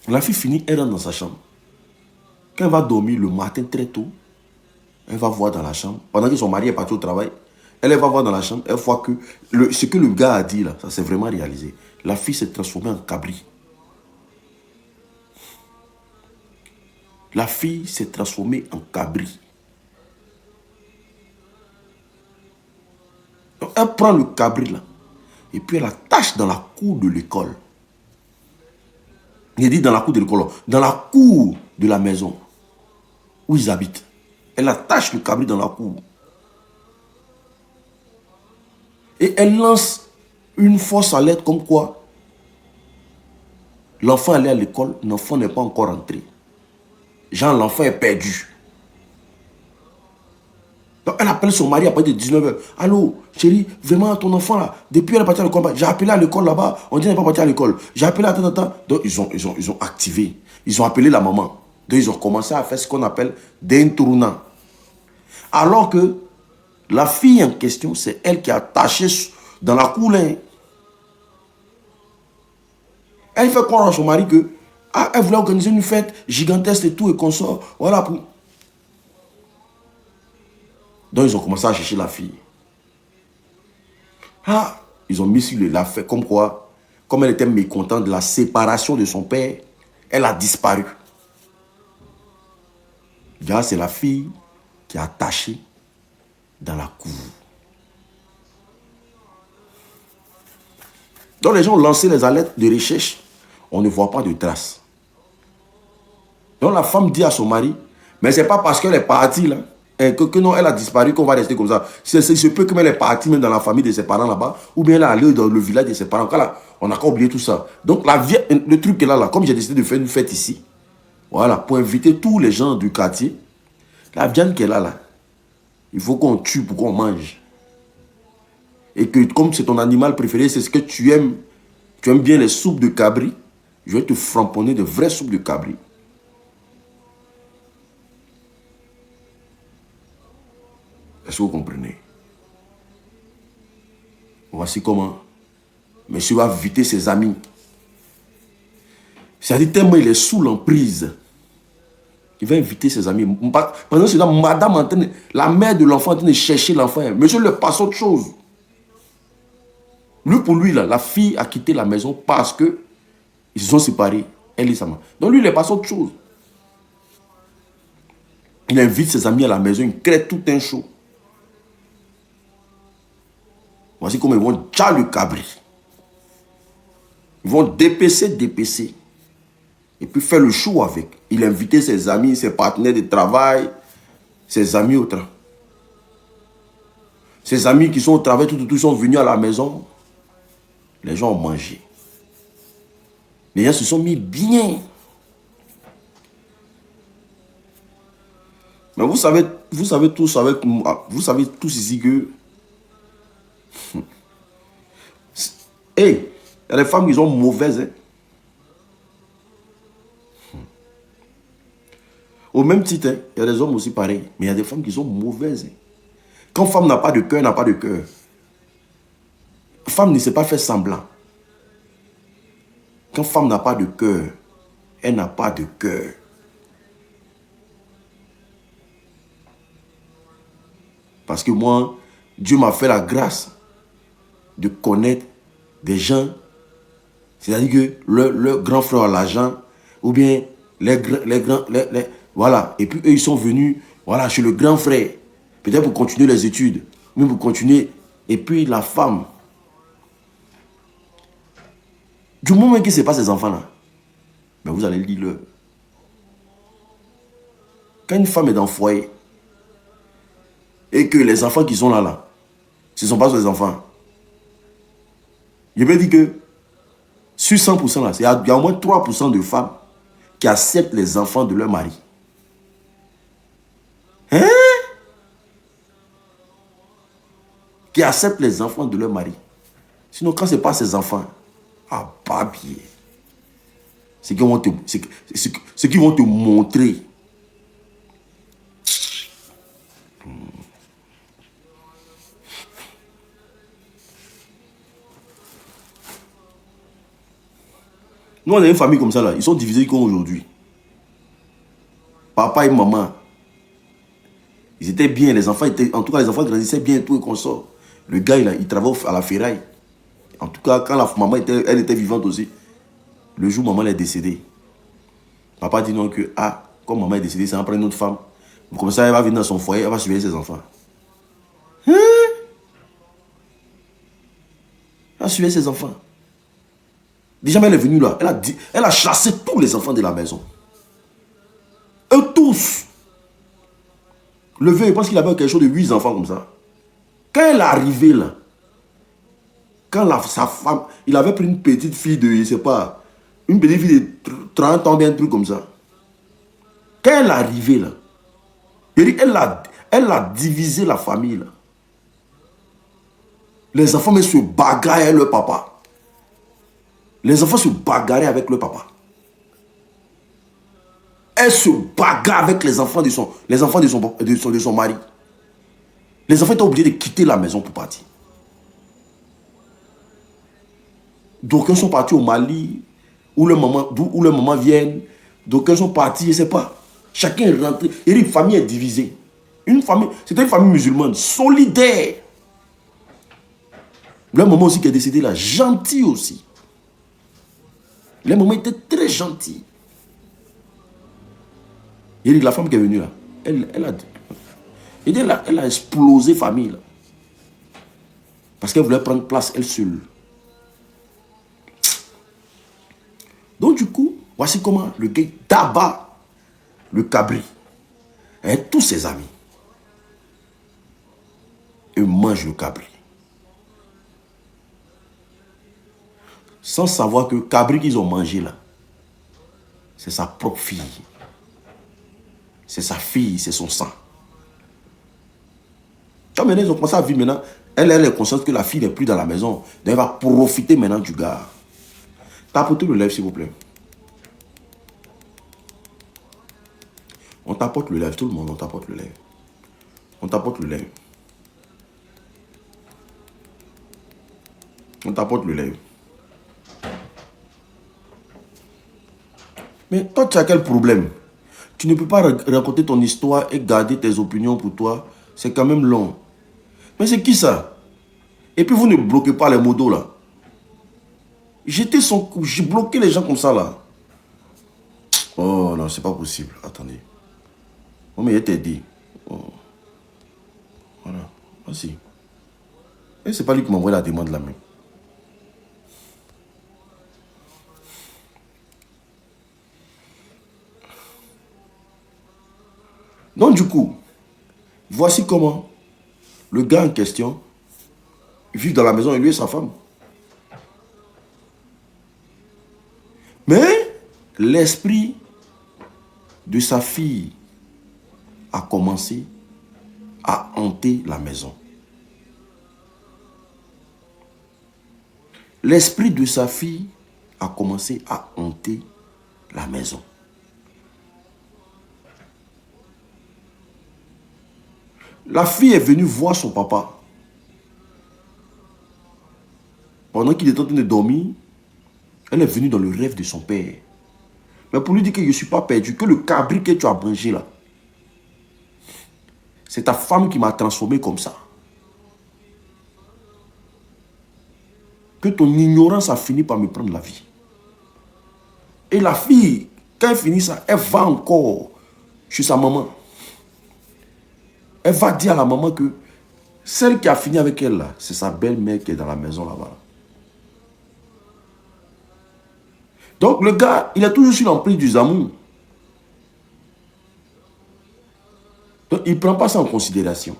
La fille finit, elle rentre dans sa chambre. Quand elle va dormir le matin très tôt, elle va voir dans la chambre, pendant que son mari est parti au travail, elle va voir dans la chambre, elle voit que ce que le gars a dit là, ça s'est vraiment réalisé. La fille s'est transformée en cabri. La fille s'est transformée en cabri. Donc, elle prend le cabri là, et puis elle l'attache dans la cour de l'école. Il dit dans la cour de l'école, dans la cour de la maison où ils habitent. Elle attache le cabri dans la cour. Et elle lance une fausse alerte comme quoi l'enfant allait à l'école, l'enfant n'est pas encore rentré. Genre, l'enfant est perdu. Donc, elle appelle son mari à partir de 19h. Allô, chérie, vraiment, ton enfant là, depuis elle est partie à l'école, j'ai appelé à l'école là-bas, on dit qu'elle n'est pas partie à l'école. J'ai appelé à temps. Donc, ils ont activé. Ils ont appelé la maman. Donc, ils ont commencé à faire ce qu'on appelle des tournants. Alors que la fille en question, c'est elle qui a attaché dans la cour. Elle fait croire à son mari que elle voulait organiser une fête gigantesque et tout et qu'on sort. Voilà. Donc ils ont commencé à chercher la fille. Ils ont mis sur la fête comme quoi, comme elle était mécontente de la séparation de son père, elle a disparu. Là, c'est la fille qui est attachée dans la cour. Donc les gens ont lancé les alertes de recherche. On ne voit pas de traces. Donc la femme dit à son mari, mais c'est pas parce qu'elle est partie là, que non, elle a disparu qu'on va rester comme ça. C'est ce peut qu'elle est partie même dans la famille de ses parents là-bas, ou bien elle est allée dans le village de ses parents. Là, on n'a qu'à oublier tout ça. Donc le truc est là, comme j'ai décidé de faire une fête ici, voilà, pour inviter tous les gens du quartier, la viande qu'elle a là, il faut qu'on tue pour qu'on mange. Et que comme c'est ton animal préféré, c'est ce que tu aimes bien les soupes de cabri, je vais te framponner de vraies soupes de cabri. Est-ce que vous comprenez? Voici comment monsieur va inviter ses amis. C'est-à-dire tellement il est sous l'emprise. Il va inviter ses amis. Pendant ce temps, madame, la mère de l'enfant est en train de chercher l'enfant. Monsieur lui passe autre chose. Lui, pour lui, là, la fille a quitté la maison parce que ils se sont séparés. Elle et sa maman. Donc lui, il est passé autre chose. Il invite ses amis à la maison. Il crée tout un show. Voici comment ils vont déjà le cabri. Ils vont dépecer. Et puis faire le show avec. Il a invité ses amis, ses partenaires de travail, ses amis au travail. Ses amis qui sont au travail, tout sont venus à la maison. Les gens ont mangé. Les gens se sont mis bien. Mais vous savez tous ici que hey, il y a des femmes qui sont mauvaises. Hein. Au même titre, hein, il y a des hommes aussi pareils. Mais il y a des femmes qui sont mauvaises. Hein. Quand femme n'a pas de cœur, n'a pas de cœur. Femme ne sait pas faire semblant. Quand femme n'a pas de cœur, elle n'a pas de cœur. Parce que moi, Dieu m'a fait la grâce de connaître des gens, c'est-à-dire que le grand frère a l'argent, ou bien voilà. Et puis eux, ils sont venus, voilà, chez le grand frère, peut-être pour continuer les études, même pour continuer. Et puis la femme, du moment que ce n'est pas ces enfants-là, mais vous allez lire leur. Quand une femme est dans le foyer, et que les enfants qui sont là, ce ne sont pas ses enfants. Je peux dire que sur 100%, là, il y a au moins 3% de femmes qui acceptent les enfants de leur mari. Hein? Qui acceptent les enfants de leur mari. Sinon, quand ce n'est pas ses enfants, ah, pas bien. Ce qu'ils vont te montrer. Nous, on a une famille comme ça, là. Ils sont divisés comme aujourd'hui. Papa et maman. Ils étaient bien, les enfants étaient... En tout cas, les enfants grandissaient bien et tout, et qu'on sort. Le gars, il travaille à la ferraille. En tout cas, quand la maman elle était vivante aussi, le jour où maman est décédée, papa dit non que, ah, comme maman est décédée, ça va prendre une autre femme. Comme ça, elle va venir dans son foyer, elle va surveiller ses enfants. Hein? Elle va surveiller ses enfants. Déjà, elle est venue là, elle a chassé tous les enfants de la maison. Eux tous. Le vieux, je pense qu'il avait quelque chose de 8 enfants comme ça. Quand elle est arrivée là, quand sa femme, il avait pris une petite fille de, je ne sais pas, une petite fille de 30 ans, bien un truc comme ça. Quand elle est arrivée là, elle a divisé la famille là. Les enfants mais se bagarraient avec leur papa. Les enfants se bagarraient avec leur papa. Elle se bagarre avec les enfants de son mari. Les enfants étaient obligés de quitter la maison pour partir. D'aucuns sont partis au Mali, où leurs mamans viennent. D'aucuns sont partis, je ne sais pas. Chacun est rentré. Et une famille est divisée. C'était une famille musulmane, solidaire. Leur maman aussi qui est décédée là, gentille aussi. Les mamans étaient très gentilles. Et la femme qui est venue là, elle a explosé famille là. Parce qu'elle voulait prendre place elle seule. Donc du coup, voici comment le gars tabac le cabri et tous ses amis. Et mange le cabri. Sans savoir que le cabri qu'ils ont mangé là, c'est sa propre fille. C'est sa fille, c'est son sang. Quand maintenant ils ont commencé à vivre maintenant, elle est consciente que la fille n'est plus dans la maison. Donc elle va profiter maintenant du gars. Tapotez le lèvre s'il vous plaît. On tapote le lèvre, tout le monde, on tapote le lèvre. On tapote le lèvre. On tapote le lèvre. Mais toi, tu as quel problème? Tu ne peux pas raconter ton histoire et garder tes opinions pour toi. C'est quand même long. Mais c'est qui ça? Et puis vous ne bloquez pas les modos là. J'ai bloqué les gens comme ça là. Oh non, c'est pas possible. Attendez. Oh mais il t'a dit. Oh. Voilà. Vas-y. Et c'est pas lui qui m'a envoyé la demande là même. Donc du coup, voici comment le gars en question vit dans la maison et lui et sa femme. Mais l'esprit de sa fille a commencé à hanter la maison. L'esprit de sa fille a commencé à hanter la maison. La fille est venue voir son papa. Pendant qu'il était en train de dormir, elle est venue dans le rêve de son père. Mais pour lui dire que je ne suis pas perdu, que le cabri que tu as mangé là, c'est ta femme qui m'a transformé comme ça. Que ton ignorance a fini par me prendre la vie. Et la fille, quand elle finit ça, elle va encore chez sa maman. Elle va dire à la maman que celle qui a fini avec elle là, c'est sa belle-mère qui est dans la maison là-bas. Donc le gars, il est toujours sur l'emprise du amour. Donc il ne prend pas ça en considération.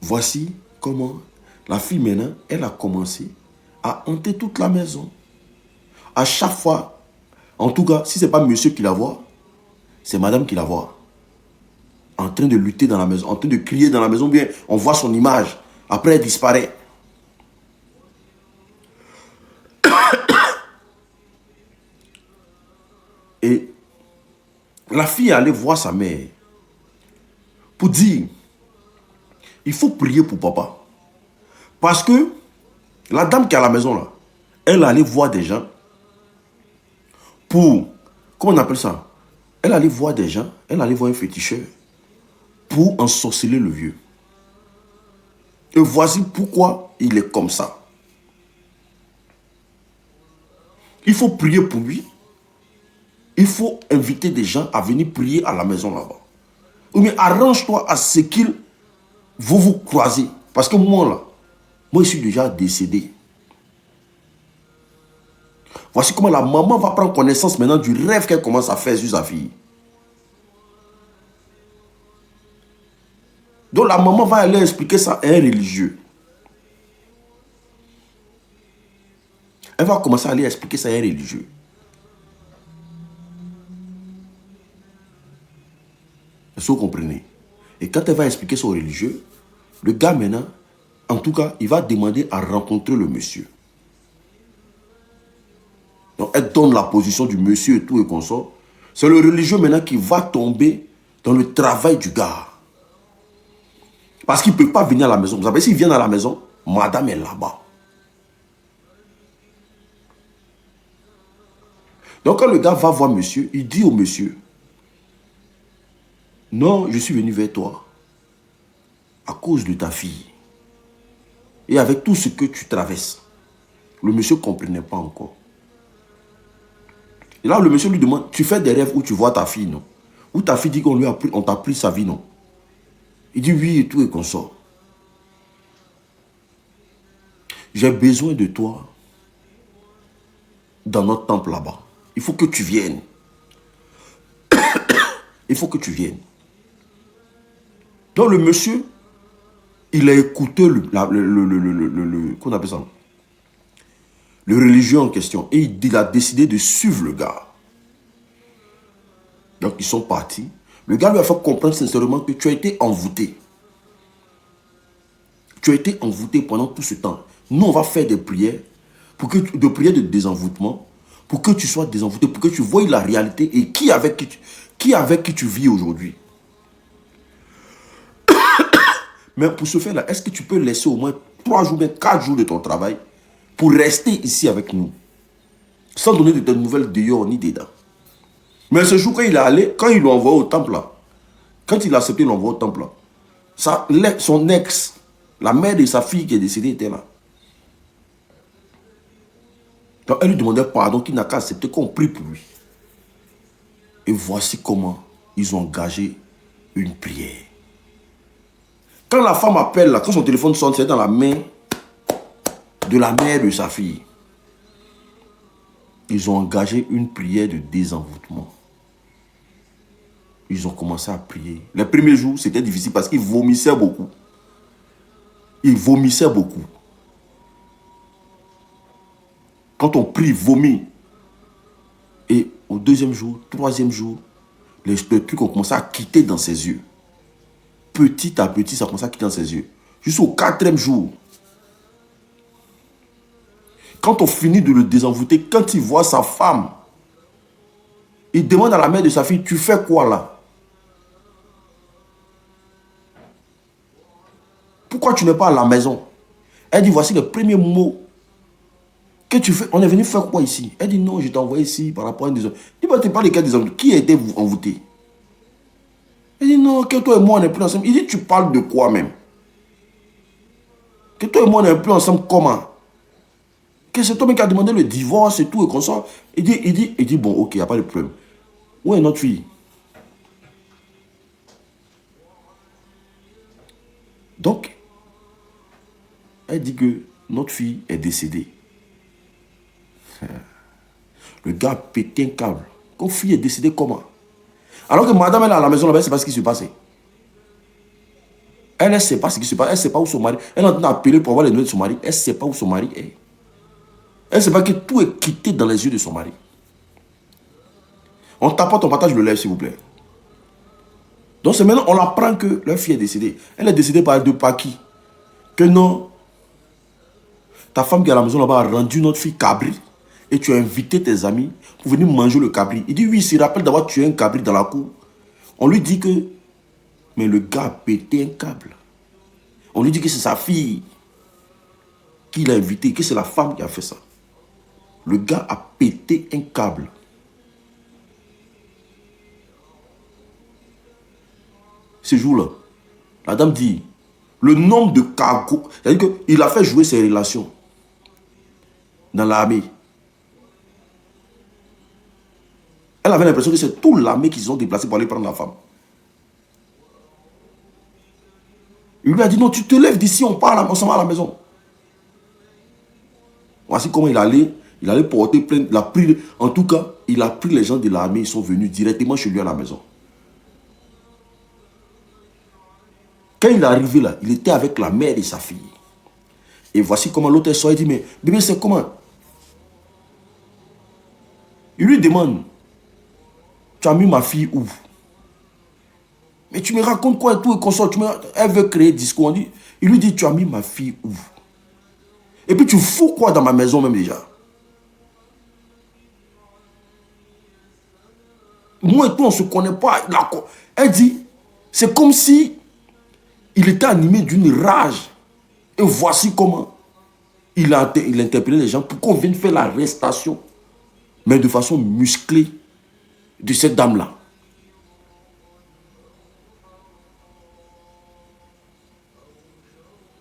Voici comment la fille maintenant, elle a commencé à hanter toute la maison. À chaque fois, en tout cas, si ce n'est pas monsieur qui la voit, c'est madame qui la voit. En train de lutter dans la maison, en train de crier dans la maison, bien, on voit son image. Après, elle disparaît. Et la fille est allée voir sa mère pour dire, il faut prier pour papa. Parce que la dame qui est à la maison là, elle allait voir des gens pour, comment on appelle ça? Elle allait voir des gens, elle allait voir un féticheur pour ensorceler le vieux. Et voici pourquoi il est comme ça. Il faut prier pour lui. Il faut inviter des gens à venir prier à la maison là-bas. Ou bien arrange-toi à ce qu'ils vont vous croiser. Parce que moi là, moi je suis déjà décédé. Voici comment la maman va prendre connaissance maintenant du rêve qu'elle commence à faire sur sa fille. Donc la maman va aller expliquer ça à un religieux. Elle va commencer à aller expliquer ça à un religieux. Est-ce que vous comprenez? Et quand elle va expliquer ça au religieux, le gars maintenant, en tout cas, il va demander à rencontrer le monsieur. Donc elle donne la position du monsieur et tout et consort. C'est le religieux maintenant qui va tomber dans le travail du gars. Parce qu'il ne peut pas venir à la maison. Vous savez, s'il vient à la maison, madame est là-bas. Donc quand le gars va voir monsieur, il dit au monsieur, non, je suis venu vers toi à cause de ta fille. Et avec tout ce que tu traverses. Le monsieur ne comprenait pas encore. Et là, le monsieur lui demande, tu fais des rêves où tu vois ta fille, non? Où ta fille dit qu'on lui a pris, on t'a pris sa vie, non? Il dit oui et tout et qu'on sort. J'ai besoin de toi dans notre temple là-bas. Il faut que tu viennes. Il faut que tu viennes. Donc le monsieur, il a écouté qu'on appelle ça, le religieux en question. Et il a décidé de suivre le gars. Donc ils sont partis. Le gars lui a fait comprendre sincèrement que tu as été envoûté. Tu as été envoûté pendant tout ce temps. Nous, on va faire des prières, des prières de désenvoûtement, pour que tu sois désenvoûté, pour que tu voies la réalité et qui avec qui tu vis aujourd'hui. Mais pour ce faire-là, est-ce que tu peux laisser au moins 3 jours, 4 jours de ton travail pour rester ici avec nous, sans donner de tes nouvelles dehors ni dedans. Mais ce jour, quand il est allé, quand il l'a envoyé au temple, là, quand il a accepté l'envoi au temple, là, son ex, la mère de sa fille qui est décédée, était là. Donc elle lui demandait pardon, qu'il n'a qu'à accepter qu'on prie pour lui. Et voici comment ils ont engagé une prière. Quand la femme appelle, là, quand son téléphone sonne, c'est dans la main de la mère de sa fille. Ils ont engagé une prière de désenvoûtement. Ils ont commencé à prier. Les premiers jours, c'était difficile parce qu'ils vomissaient beaucoup. Ils vomissaient beaucoup. Quand on prie, vomit. Et au 2e jour, 3e jour, les trucs ont commencé à quitter dans ses yeux. Petit à petit, ça a commencé à quitter dans ses yeux. Jusqu'au 4e jour. Quand on finit de le désenvoûter, quand il voit sa femme, il demande à la mère de sa fille, tu fais quoi là? Pourquoi tu n'es pas à la maison? Elle dit, voici les premiers mots que tu fais. On est venu faire quoi ici? Elle dit, non, je t'ai envoyé ici par rapport à une des hommes. Il dit, tu parles de quel des hommes? Qui a été envoûté? Elle dit, non, que toi et moi, on n'est plus ensemble. Il dit, tu parles de quoi même? Que toi et moi, on n'est plus ensemble comment? Que c'est toi qui a demandé le divorce et tout et comme ça. Il dit, bon, ok, il n'y a pas de problème. Où est notre fille? Donc, elle dit que notre fille est décédée. Le gars a pété un câble. Notre fille est décédée comment? Alors que madame elle est à la maison là-bas, c'est pas ce qui se passait. Elle ne sait pas ce qui se passe. Elle ne sait pas où son mari. Elle est en train d'appeler pour avoir les nouvelles de son mari. Elle ne sait pas où son mari est. Elle ne sait pas que tout est quitté dans les yeux de son mari. On tapote, on partage le lèvre, s'il vous plaît. Donc c'est maintenant, on apprend que leur fille est décédée. Elle est décédée par qui? Que non. Ta femme qui est à la maison là-bas a rendu notre fille cabri. Et tu as invité tes amis pour venir manger le cabri. Il dit oui, il se rappelle d'avoir tué un cabri dans la cour. On lui dit que... Mais le gars a pété un câble. On lui dit que c'est sa fille qui l'a invité, que c'est la femme qui a fait ça. Le gars a pété un câble. Ce jour-là, la dame dit, le nombre de cargos, c'est-à-dire qu'il a fait jouer ses relations dans l'armée. Elle avait l'impression que c'est toute l'armée qu'ils ont déplacé pour aller prendre la femme. Il lui a dit, non, tu te lèves d'ici, on part, on s'en va à la maison. Voici comment il allait porter plainte. En tout cas, il a pris les gens de l'armée, ils sont venus directement chez lui à la maison. Quand il est arrivé là, il était avec la mère et sa fille. Et voici comment l'autre sort et dit, mais bébé, c'est comment? Il lui demande, tu as mis ma fille où? Mais tu me racontes quoi et tout et consort. Elle veut créer discours. Il lui dit, tu as mis ma fille où? Et puis tu fous quoi dans ma maison même déjà? Moi et toi, on ne se connaît pas. Elle dit, c'est comme si il était animé d'une rage. Et voici comment il a interpellé les gens pour qu'on vienne faire l'arrestation, mais de façon musclée, de cette dame-là.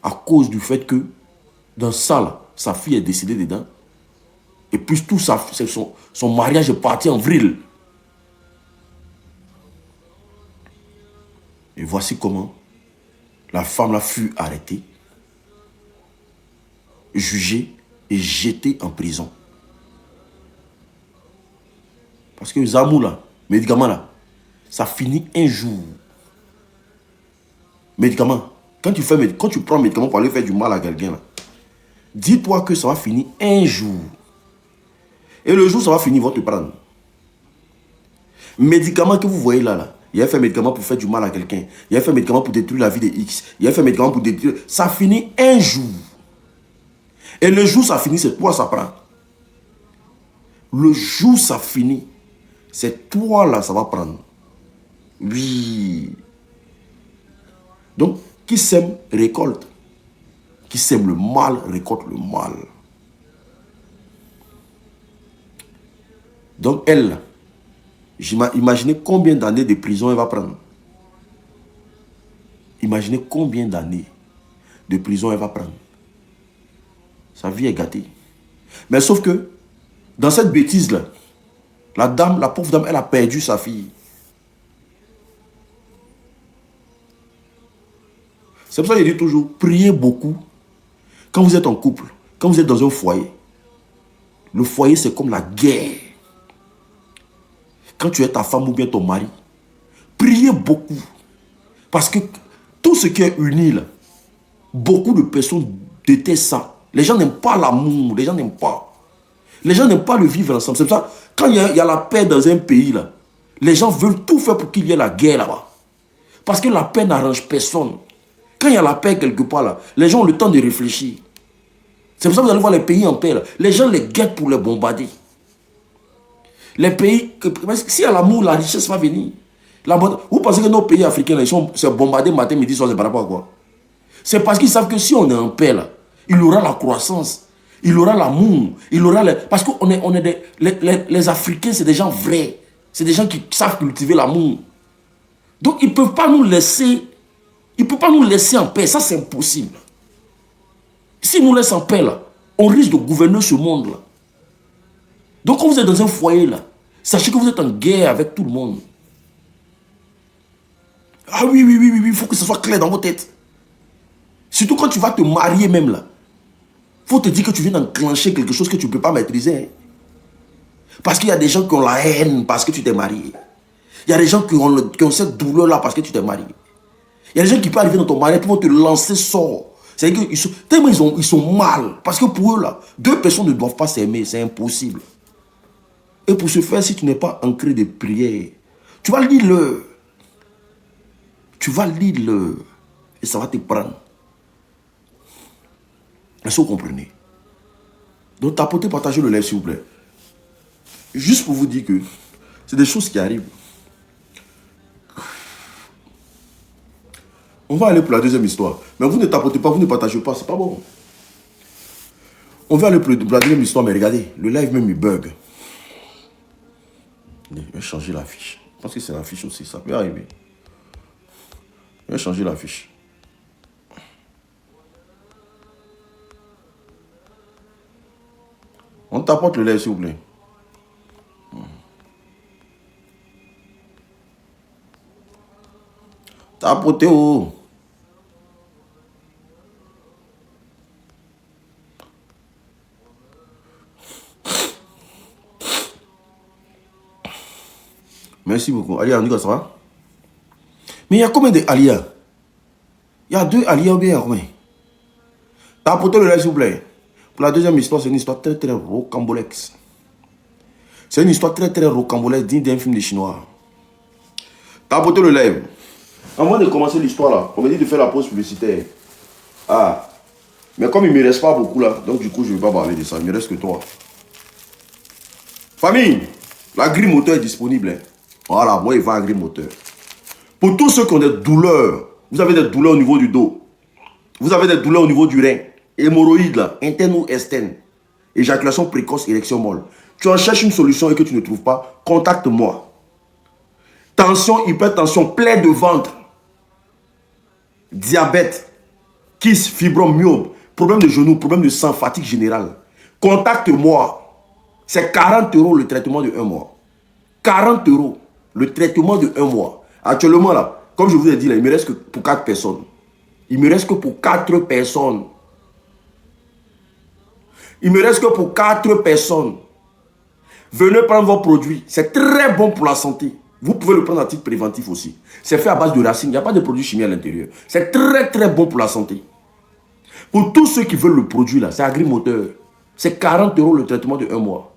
À cause du fait que dans ça, là, sa fille est décédée dedans. Et puis tout ça, son mariage est parti en vrille. Et voici comment la femme là fut arrêtée, jugée et jetée en prison. Parce que les amours là, médicaments là, ça finit un jour. Médicaments. Quand tu prends un médicament pour aller faire du mal à quelqu'un, dis-toi que ça va finir un jour. Et le jour, ça va finir, ils vont te prendre. Médicaments que vous voyez là, il a fait un médicament pour faire du mal à quelqu'un. Il a fait un médicament pour détruire la vie de X. Il a fait un médicament pour détruire... Ça finit un jour. Et le jour, ça finit, c'est toi, ça prend. Le jour, ça finit, c'est toi, là, ça va prendre. Oui. Donc, qui sème, récolte. Qui sème le mal, récolte le mal. Donc, elle, imaginez combien d'années de prison elle va prendre. Imaginez combien d'années de prison elle va prendre. Sa vie est gâtée. Mais sauf que, dans cette bêtise-là, la pauvre dame, elle a perdu sa fille. C'est pour ça que je dis toujours, priez beaucoup. Quand vous êtes en couple, quand vous êtes dans un foyer, le foyer c'est comme la guerre. Quand tu es ta femme ou bien ton mari, priez beaucoup. Parce que tout ce qui est uni, là, beaucoup de personnes détestent ça. Les gens n'aiment pas l'amour, les gens n'aiment pas. Les gens n'aiment pas le vivre ensemble. C'est pour ça, quand il y a la paix dans un pays, là, les gens veulent tout faire pour qu'il y ait la guerre là-bas. Parce que la paix n'arrange personne. Quand il y a la paix quelque part, là, les gens ont le temps de réfléchir. C'est pour ça que vous allez voir les pays en paix. Là. Les gens les guettent pour les bombarder. Les pays, s'il y a l'amour, la richesse va venir. Vous pensez que nos pays africains, là, ils sont bombardés matin, midi, soir, c'est par rapport à quoi? C'est parce qu'ils savent que si on est en paix, là, il aura la croissance, il aura l'amour, il aura... Parce que les Africains, c'est des gens vrais. C'est des gens qui savent cultiver l'amour. Donc, ils ne peuvent pas nous laisser... Ils ne peuvent pas nous laisser en paix. Ça, c'est impossible. S'ils nous laissent en paix, là, on risque de gouverner ce monde-là. Donc, quand vous êtes dans un foyer, là, sachez que vous êtes en guerre avec tout le monde. Ah oui, il faut que ce soit clair dans vos têtes. Surtout quand tu vas te marier même, là. Il faut te dire que tu viens d'enclencher quelque chose que tu ne peux pas maîtriser. Hein. Parce qu'il y a des gens qui ont la haine parce que tu t'es marié. Il y a des gens qui ont cette douleur-là parce que tu t'es marié. Il y a des gens qui peuvent arriver dans ton mariage, qui vont te lancer sort. C'est-à-dire qu'ils sont, tellement ils sont mal. Parce que pour eux, là, deux personnes ne doivent pas s'aimer. C'est impossible. Et pour ce faire, si tu n'es pas ancré de prière, tu vas lire-le. Tu vas lire-le. Et ça va te prendre. Est-ce que vous comprenez? Donc, tapotez, partagez le live, s'il vous plaît. Juste pour vous dire que c'est des choses qui arrivent. On va aller pour la deuxième histoire. Mais vous ne tapotez pas, vous ne partagez pas, c'est pas bon. On va aller pour la deuxième histoire, mais regardez, le live même il bug. Je vais changer la fiche. Je pense que c'est la fiche aussi, ça peut arriver. Je vais changer la fiche. On tapote le live, s'il vous plaît. Tapotez, oh. Merci beaucoup. Alia, on dit que ça va? Mais il y a combien d'Alia? Il y a 2 Alia ou bien il y a combien? Tapotez le live, s'il vous plaît. Pour la deuxième histoire, c'est une histoire très très rocambolexe. C'est une histoire très très rocambolexe digne d'un film de chinois. Tapotez le live. Avant de commencer l'histoire là, on m'a dit de faire la pause publicitaire. Ah. Mais comme il ne me reste pas beaucoup là, donc du coup je ne vais pas parler de ça. Il ne me reste que 3. Famille, la grille moteur est disponible. Hein. Voilà, moi il va la grille moteur. Pour tous ceux qui ont des douleurs, vous avez des douleurs au niveau du dos, vous avez des douleurs au niveau du rein, hémorroïdes là, interne ou externe, éjaculation précoce, érection molle. Tu en cherches une solution et que tu ne trouves pas, contacte-moi. Tension, hypertension, plaie de ventre, diabète, kyste, fibrome, myope, problème de genou, problème de sang, fatigue générale. Contacte-moi. C'est 40 € le traitement de 1 mois. 40 € le traitement de 1 mois. Actuellement là, comme je vous ai dit là, il me reste que pour 4 personnes. Il me reste que pour 4 personnes. Il me reste que pour 4 personnes. Venez prendre vos produits. C'est très bon pour la santé. Vous pouvez le prendre à titre préventif aussi. C'est fait à base de racines. Il n'y a pas de produits chimiques à l'intérieur. C'est très très bon pour la santé. Pour tous ceux qui veulent le produit là, c'est agrimoteur. C'est 40 € le traitement de 1 mois.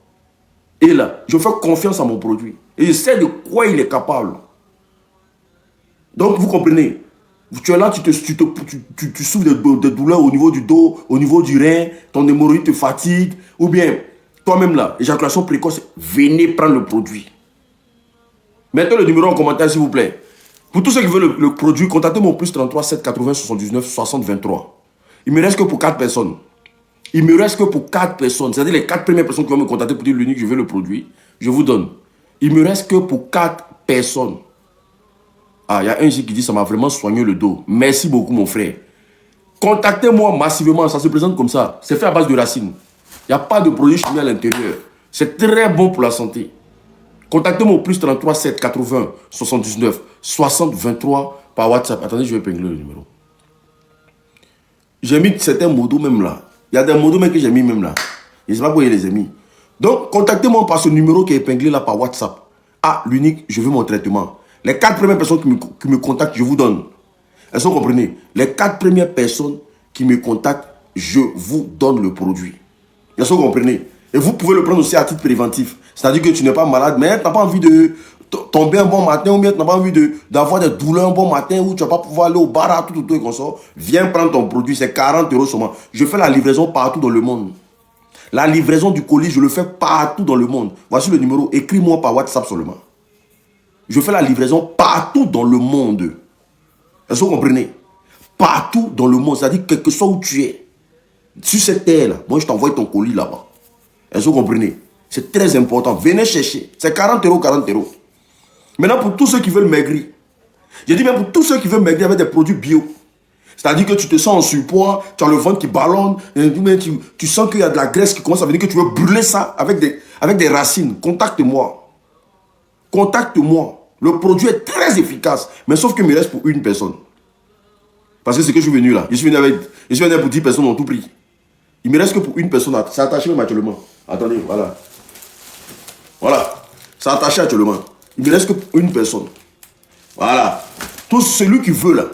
Et là, je fais confiance à mon produit. Et je sais de quoi il est capable. Donc, vous comprenez. Tu es là, tu souffres de douleurs au niveau du dos, au niveau du rein, ton hémorroïde te fatigue. Ou bien, toi-même là, éjaculation précoce, venez prendre le produit. Mettez le numéro en commentaire, s'il vous plaît. Pour tous ceux qui veulent le produit, contactez mon plus 33 7 80 79 60 23. Il ne me reste que pour 4 personnes. Il me reste que pour 4 personnes. C'est-à-dire les 4 premières personnes qui vont me contacter pour dire l'unique, je veux le produit. Je vous donne. Il me reste que pour 4 personnes. Ah, il y a un ici qui dit ça m'a vraiment soigné le dos. Merci beaucoup, mon frère. Contactez-moi massivement. Ça se présente comme ça. C'est fait à base de racines. Il n'y a pas de produit chimique à l'intérieur. C'est très bon pour la santé. Contactez-moi au plus 33 7 80 79 60 23 par WhatsApp. Attendez, je vais épingler le numéro. J'ai mis certains modos même là. Il y a des modos même que j'ai mis même là. Je ne sais pas pourquoi je les ai mis. Donc, contactez-moi par ce numéro qui est épinglé là par WhatsApp. Ah, l'unique, je veux mon traitement. Les 4 premières personnes qui me contactent, je vous donne. Est-ce que vous comprenez? Les 4 premières personnes qui me contactent, je vous donne le produit. Est-ce que vous comprenez? Et vous pouvez le prendre aussi à titre préventif. C'est-à-dire que tu n'es pas malade, mais tu n'as pas envie de tomber un bon matin, ou bien tu n'as pas envie d'avoir des douleurs un bon matin, ou tu ne vas pas pouvoir aller au bar, tout et comme ça. Viens prendre ton produit, c'est 40 € seulement. Je fais la livraison partout dans le monde. La livraison du colis, je le fais partout dans le monde. Voici le numéro, écris-moi par WhatsApp seulement. Je fais la livraison partout dans le monde. Est-ce que vous comprenez? Partout dans le monde, c'est-à-dire quel que soit où tu es. Sur cette terre-là, moi je t'envoie ton colis là-bas. Est-ce que vous comprenez? C'est très important. Venez chercher. C'est 40 €, 40 €. Maintenant, pour tous ceux qui veulent maigrir, j'ai dit bien pour tous ceux qui veulent maigrir avec des produits bio. C'est-à-dire que tu te sens en surpoids, tu as le ventre qui ballonne, tu sens qu'il y a de la graisse qui commence à venir, que tu veux brûler ça avec des racines. Contacte-moi. Contacte-moi. Le produit est très efficace, mais sauf qu'il me reste pour une personne. Parce que c'est que je suis venu là. Je suis venu pour 10 personnes en tout prix. Il me reste que pour une personne. C'est attaché même actuellement. Attendez, voilà. Voilà. C'est attaché actuellement. Il me reste que pour une personne. Voilà. Tout celui qui veut là.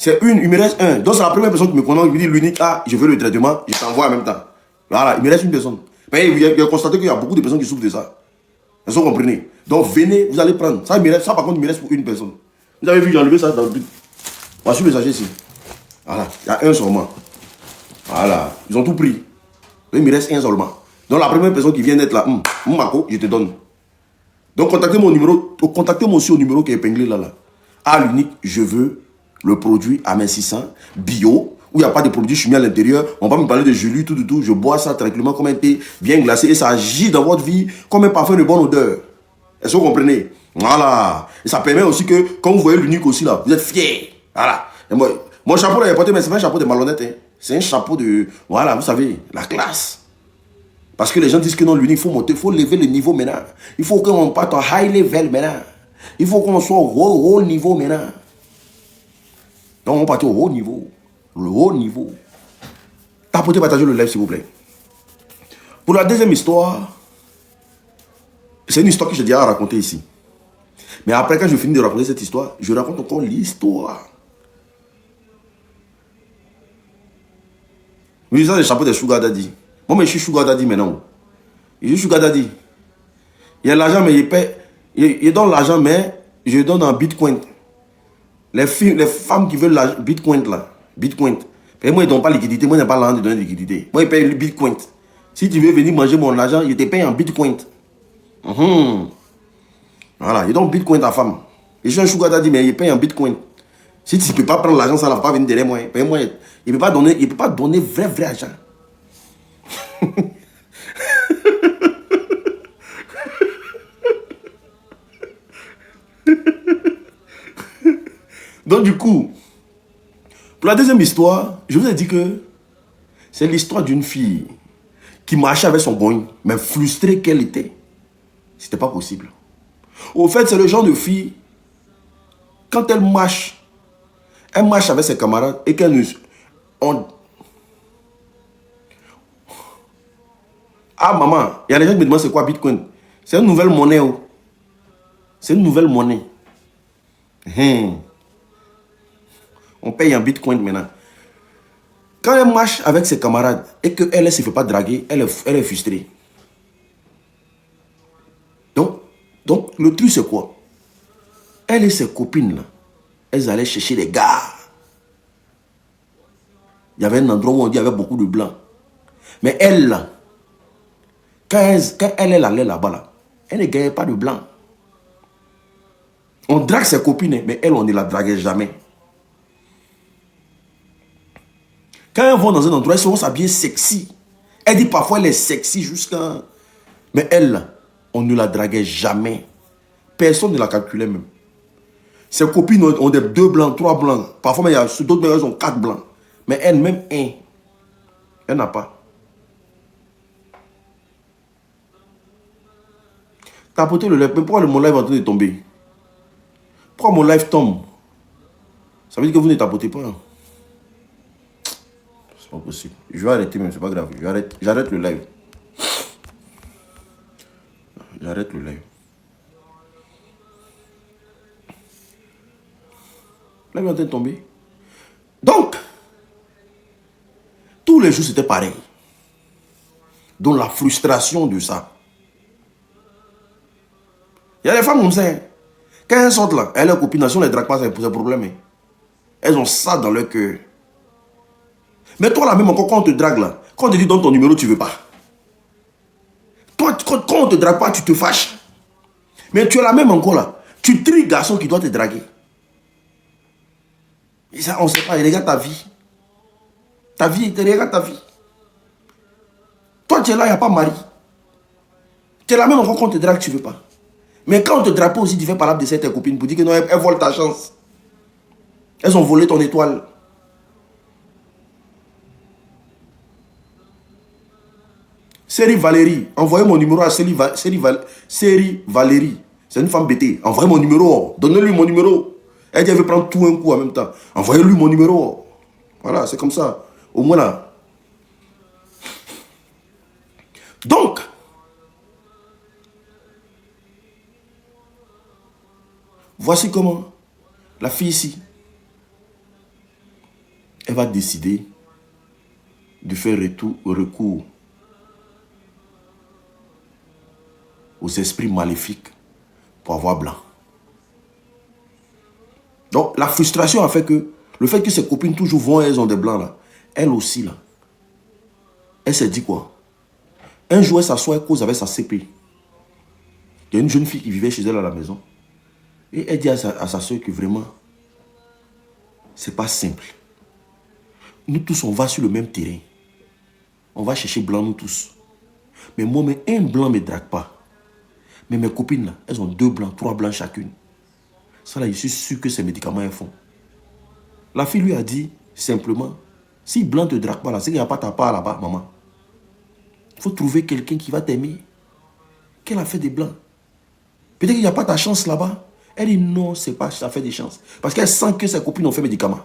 C'est une, il me reste un. Donc c'est la première personne qui me contacte, il me dit l'unique, ah, je veux le traitement, je t'envoie en même temps. Voilà, il me reste une personne. Mais il a constaté qu'il y a beaucoup de personnes qui souffrent de ça. Est-ce que vous comprenez? Donc venez, vous allez prendre. Ça, ça par contre, il me reste pour une personne. Vous avez vu, j'ai enlevé ça dans le but. Voici le sachet ici. Voilà, il y a un seulement. Voilà, ils ont tout pris. Il me reste un seulement. Donc la première personne qui vient d'être là, Mako, je te donne. Donc contactez mon numéro, contactez-moi aussi au numéro qui est épinglé là. À l'unique, je veux le produit à 1600, bio, où il n'y a pas de produits chimiques à l'intérieur. On va me parler de gelée, tout. Je bois ça tranquillement comme un thé bien glacé et ça agit dans votre vie comme un parfum de bonne odeur. Est-ce que vous comprenez? Voilà. Et ça permet aussi que, quand vous voyez l'unique aussi là, vous êtes fiers. Voilà. Et moi, mon chapeau là, il est porté, mais c'est pas un chapeau de malhonnête. Hein. C'est un chapeau de, voilà, vous savez, la classe. Parce que les gens disent que non, l'unique, il faut monter, il faut lever le niveau maintenant. Il faut qu'on parte en high level maintenant. Il faut qu'on soit au haut niveau maintenant. Donc on part au haut niveau. Le haut niveau. Tapotez, partagez le live s'il vous plaît. Pour la deuxième histoire, c'est une histoire que j'ai déjà racontée ici. Mais après, quand je finis de raconter cette histoire, je raconte encore l'histoire. Oui, ça c'est le chapeau des Sugar Daddy. Moi, mais je suis Sugar Daddy maintenant. Je suis Sugar Daddy. Il y a l'argent, mais il paie. Il donne l'argent, mais je donne en Bitcoin. Les femmes qui veulent la Bitcoin là. Bitcoin. Et moi, ils ne donnent pas liquidité. Moi, je n'ai pas l'argent de donner liquidité. Moi, ils payent le Bitcoin. Si tu veux venir manger mon argent, ils te payent en Bitcoin. Voilà, ils donnent Bitcoin à ta femme. Et je suis un Sugar Daddy, mais ils payent en Bitcoin. Si tu ne peux pas prendre l'argent, ça ne va pas venir derrière moi. Paye-moi. Il ne peut pas donner vrai argent. Donc du coup, pour la deuxième histoire, je vous ai dit que c'est l'histoire d'une fille qui marchait avec son boing, mais frustrée qu'elle était. C'était pas possible. Au fait, c'est le genre de fille, quand elle marche avec ses camarades et qu'elle nous... Ah maman, il y a des gens qui me demandent c'est quoi Bitcoin. C'est une nouvelle monnaie. Oh. C'est une nouvelle monnaie. On paye en Bitcoin maintenant. Quand elle marche avec ses camarades et qu'elle ne se fait pas draguer, elle est frustrée. Donc le truc c'est quoi? Elle et ses copines, là, elles allaient chercher des gars. Il y avait un endroit où on dit qu'il y avait beaucoup de blancs. Mais elle, là, quand elle allait là-bas, là, elle ne gagnait pas de blancs. On drague ses copines, mais elle, on ne la draguait jamais. Quand elles vont dans un endroit, elles vont s'habiller sexy. Elle dit parfois elle est sexy jusqu'à... Mais elle, on ne la draguait jamais. Personne ne la calculait même. Ses copines ont des 2 blancs, 3 blancs. Parfois, il y a d'autres, elles ont 4 blancs. Mais elle, même un. Elle n'a pas. Tapotez le live. Mais pourquoi mon live est en train de tomber? Pourquoi mon live tombe? Ça veut dire que vous ne tapotez pas. C'est pas possible. Je vais arrêter même, c'est pas grave. J'arrête le live. J'arrête le live. Là, il est en train de tomber. Donc, tous les jours, c'était pareil. Donc, la frustration de ça. Il y a des femmes comme ça. Hein. Quand elles sortent là, elles, leurs copines, si on ne les drague pas, c'est un problème. Hein. Elles ont ça dans leur cœur. Mais toi, là même, encore, quand on te drague là, quand on te dit donne ton numéro, tu ne veux pas. Toi, quand on te drague pas, tu te fâches. Mais tu es là même encore là. Tu tries garçon qui doit te draguer. Et ça, on ne sait pas. Regarde ta vie. Ta vie, regarde ta vie. Toi, tu es là, il n'y a pas mari. Tu es là même encore quand on te drague, tu ne veux pas. Mais quand on te drague pas aussi, tu fais parler de tes copines pour dire que non, elles volent ta chance. Elles ont volé ton étoile. Série Valérie, envoyez mon numéro à Série Valérie. C'est une femme bêtée. Envoyez mon numéro. Donnez-lui mon numéro. Elle dit, elle veut prendre tout un coup en même temps. Envoyez-lui mon numéro. Voilà, c'est comme ça. Au moins là. Donc, voici comment la fille ici, elle va décider de faire recours aux esprits maléfiques pour avoir blanc. Donc, la frustration a fait que, le fait que ses copines toujours vont et elles ont des blancs là, elle aussi là, elle s'est dit quoi? Un jour, elle s'assoit, elle cause avec sa CP. Il y a une jeune fille qui vivait chez elle à la maison. Et elle dit à sa soeur que vraiment, c'est pas simple. Nous tous, on va sur le même terrain. On va chercher blanc, nous tous. Mais moi, un blanc ne me drague pas. Mais mes copines, là, elles ont 2 blancs, 3 blancs chacune. Ça, là, je suis sûr que ces médicaments, elles font. La fille lui a dit, simplement, si blanc ne te drague pas, là, c'est qu'il n'y a pas ta part là-bas, maman. Il faut trouver quelqu'un qui va t'aimer. Qu'elle a fait des blancs. Peut-être qu'il n'y a pas ta chance là-bas. Elle dit non, c'est pas ça fait des chances. Parce qu'elle sent que ses copines ont fait médicaments.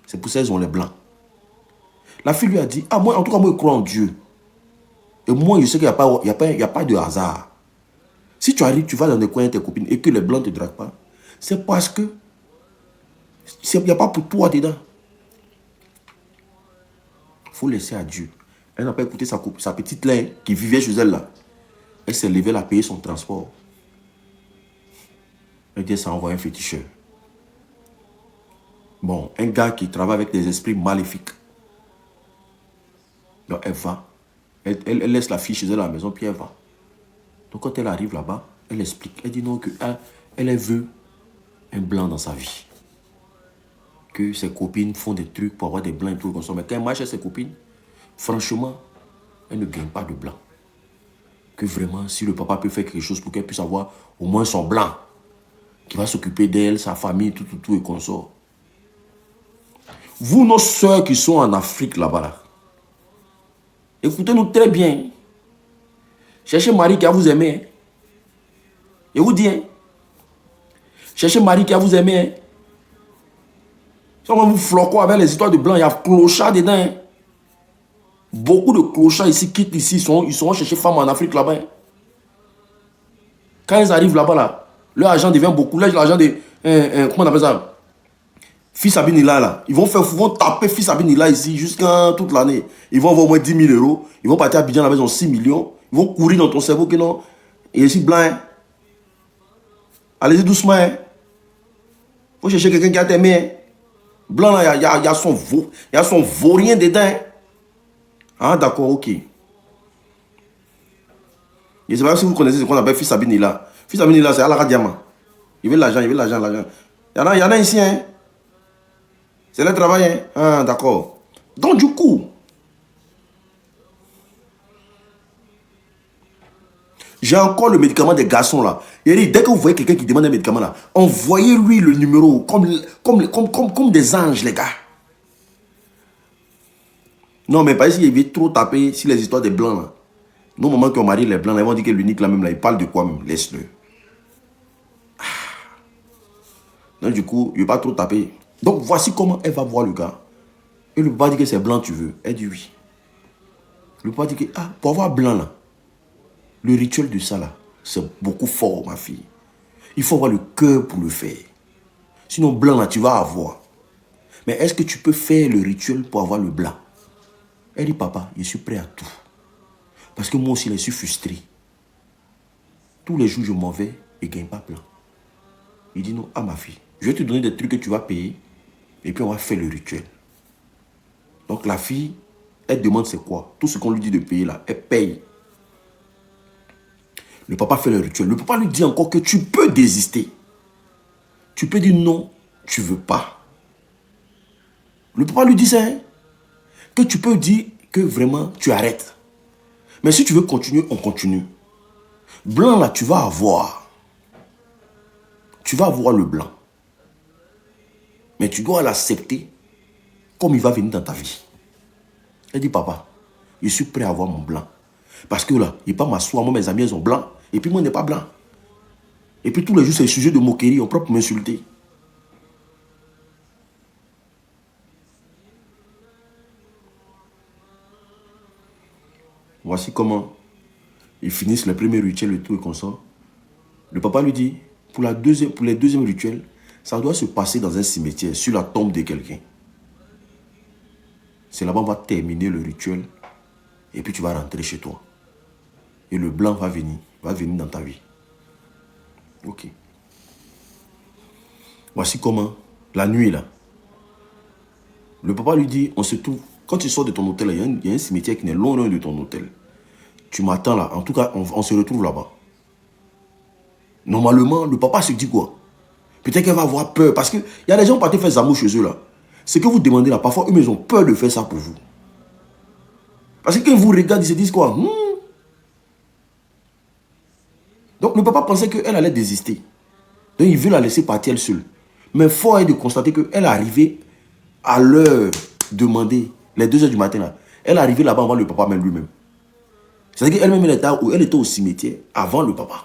C'est pour ça qu'elles ont les blancs. La fille lui a dit, ah moi, en tout cas, moi, je crois en Dieu. Et moi, je sais qu'il n'y a pas de hasard. Si tu arrives, tu vas dans des coins de tes copines et que les blancs ne te draguent pas, c'est parce que il n'y a pas pour toi dedans. Il faut laisser à Dieu. Elle n'a pas écouté sa petite là qui vivait chez elle là. Elle s'est levée, elle a payé son transport. Elle dit, ça envoie un féticheur. Bon, un gars qui travaille avec des esprits maléfiques. Donc elle va. Elle laisse la fille chez elle à la maison, puis elle va. Donc quand elle arrive là-bas, elle explique. Elle dit non, elle veut un blanc dans sa vie. Que ses copines font des trucs pour avoir des blancs et tout comme ça. Mais quand elle marche avec ses copines, franchement, elle ne gagne pas de blanc. Que vraiment, si le papa peut faire quelque chose pour qu'elle puisse avoir au moins son blanc, qui va s'occuper d'elle, sa famille, tout et consort. Vous, nos soeurs qui sont en Afrique là-bas, là, écoutez-nous très bien. Cherchez Marie qui va vous aimer. Hein. Je vous dis, hein. Cherchez Marie qui va vous aimer. Hein. Si on vous floquez avec les histoires de blanc, il y a clochards dedans. Hein. Beaucoup de clochards ici quittent ici, ils sont chercher femmes en Afrique là-bas. Hein. Quand ils arrivent là-bas, là, leur argent devient beaucoup. L'argent de, comment on appelle ça? Fils Abinila là. Ils vont taper Fils Abinila ici jusqu'à toute l'année. Ils vont avoir au moins 10 000 €. Ils vont partir à Abidjan là-bas, ils ont 6 millions. Ils vont courir dans ton cerveau que non. Et ici blanc. Hein. Allez-y doucement. Hein. Faut chercher quelqu'un qui a t'aimé. Hein. Blanc là, il y a son vaurien dedans. Hein. Ah d'accord, ok. Je ne sais pas si vous connaissez ce qu'on appelle Fils Abinila. Fils Abinila, c'est Alara Diamant. Il veut l'argent, l'argent. Il y en a ici, hein. C'est le travail, hein. Ah, d'accord. Donc, du coup, j'ai encore le médicament des garçons, là. Et dès que vous voyez quelqu'un qui demande un médicament, là, envoyez-lui le numéro comme des anges, les gars. Non, mais pas ici, il veut trop taper sur les histoires des blancs, là. Nos mamans qui ont marié les blancs, là, ils vont dire que l'unique, là, même, là, ils parlent de quoi, même. Laisse-le. Donc, du coup, il ne veut pas trop taper. Donc, voici comment elle va voir le gars. Et le papa dit que c'est blanc, tu veux. Elle dit oui. Le papa dit que, ah, pour avoir blanc, là, le rituel de ça, là, c'est beaucoup fort, ma fille. Il faut avoir le cœur pour le faire. Sinon, blanc, là, tu vas avoir. Mais est-ce que tu peux faire le rituel pour avoir le blanc? Elle dit, papa, je suis prêt à tout. Parce que moi aussi, je suis frustré. Tous les jours, je m'en vais et je ne gagne pas blanc. Il dit, non, ah, ma fille, je vais te donner des trucs que tu vas payer. Et puis, on va faire le rituel. Donc, la fille, elle demande c'est quoi? Tout ce qu'on lui dit de payer, là, elle paye. Le papa fait le rituel. Le papa lui dit encore que tu peux désister. Tu peux dire non, tu ne veux pas. Le papa lui dit ça, hein, que tu peux dire que vraiment tu arrêtes. Mais si tu veux continuer, on continue. Blanc là, tu vas avoir. Tu vas avoir le blanc. Mais tu dois l'accepter comme il va venir dans ta vie. Elle dit, papa, je suis prêt à avoir mon blanc. Parce que là, il ne peut pas m'asseoir, moi mes amis, ils sont blancs. Et puis moi, je n'ai pas blanc. Et puis tous les jours, c'est le sujet de moquerie, on peut m'insulter. Voici comment ils finissent le premier rituel, le tout et comme ça. Le papa lui dit, pour les deuxièmes rituels, Ça doit se passer dans un cimetière, sur la tombe de quelqu'un. C'est là-bas on va terminer le rituel. Et puis tu vas rentrer chez toi. Et le blanc va venir dans ta vie. Ok. Voici comment, la nuit là, le papa lui dit, on se trouve, quand tu sors de ton hôtel, il y a un cimetière qui n'est loin de ton hôtel. Tu m'attends là, en tout cas, on se retrouve là-bas. Normalement, le papa se dit quoi? Peut-être qu'elle va avoir peur, parce qu'il y a des gens qui partent faire des amours chez eux là. Ce que vous demandez là, parfois, eux, ils ont peur de faire ça pour vous. Parce que quand ils vous regardent, ils se disent quoi? Donc le papa pensait qu'elle allait désister. Donc il veut la laisser partir elle seule. Mais fort est de constater qu'elle est arrivée à l'heure demandée, les 2 h du matin là. Elle est arrivée là-bas avant le papa même lui-même. C'est-à-dire qu'elle-même elle était au cimetière avant le papa.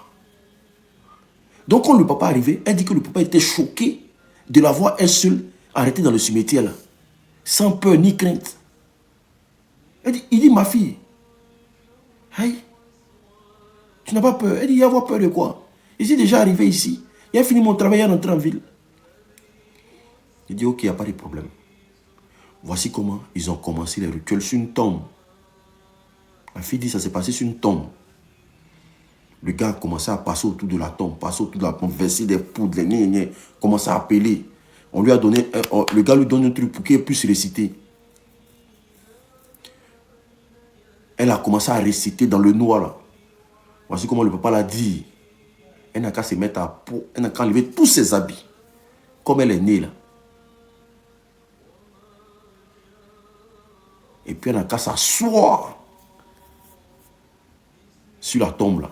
Donc quand le papa est arrivé, elle dit que le papa était choqué de la voir elle seule arrêtée dans le cimetière là. Sans peur ni crainte. Il dit, ma fille, hey, tu n'as pas peur? Elle dit, il y a avoir peur de quoi? Je suis déjà arrivé ici. Il a fini mon travail, il est rentré en ville. Il dit, ok, il n'y a pas de problème. Voici comment ils ont commencé les rituels sur une tombe. La fille dit, ça s'est passé sur une tombe. Le gars a commencé à passer autour de la tombe, verser des poudres, commencer à appeler. On lui a donné, le gars lui donne un truc pour qu'elle puisse réciter. Elle a commencé à réciter dans le noir là. Voici comment le papa l'a dit. Elle n'a qu'à se mettre à peau, elle n'a qu'à enlever tous ses habits. Comme elle est née là. Et puis elle n'a qu'à s'asseoir sur la tombe là.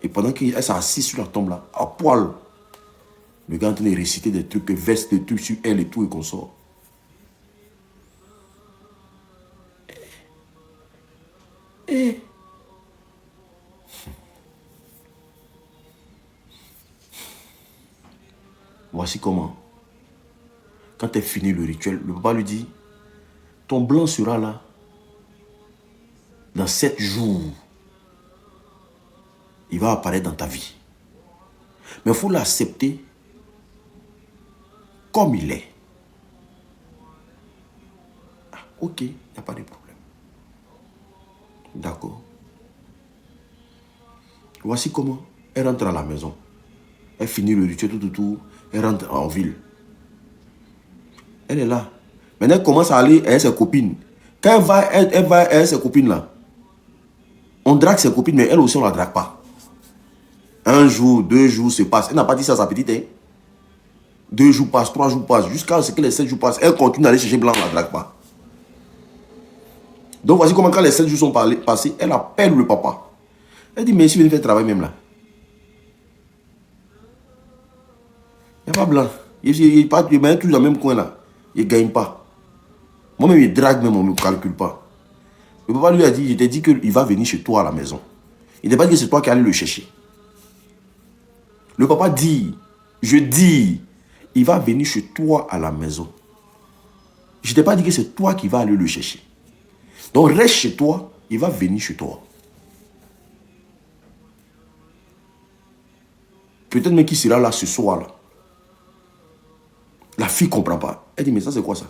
Et pendant qu'elle s'est assise sur la tombe là, à poil, le gars est en train de réciter des trucs, verse des trucs sur elle et tout et qu'on sort. Et voici comment. Quand tu as fini le rituel, le papa lui dit, ton blanc sera là dans 7 jours. Il va apparaître dans ta vie. Mais il faut l'accepter comme il est. Ah, ok, il n'y a pas de problème. D'accord. Voici comment elle rentre à la maison. Elle finit le rituel tout. Elle rentre en ville. Elle est là. Maintenant, elle commence à aller avec ses copines. Quand elle va avec ses copines là, on drague ses copines, mais elle aussi, on ne la drague pas. 1 jour, 2 jours se passent. Elle n'a pas dit ça à sa petite. Hein? 2 jours passent, 3 jours passent, jusqu'à ce que les 7 jours passent. Elle continue d'aller chercher blanc, on ne la drague pas. Donc voici comment quand les 7 jours sont passés, elle appelle le papa. Elle dit, mais si vous venez faire le travail même là. Il n'y a pas blanc. Il met toujours dans le même coin là. Il ne gagne pas. Moi-même, il drague même, on ne me calcule pas. Le papa lui a dit, je t'ai dit qu'il va venir chez toi à la maison. Il n'a pas dit que c'est toi qui allais le chercher. Le papa dit, je dis, il va venir chez toi à la maison. Je ne t'ai pas dit que c'est toi qui vas aller le chercher. Donc reste chez toi, il va venir chez toi. Peut-être même qu'il sera là ce soir là. La fille ne comprend pas. Elle dit, mais ça c'est quoi ça?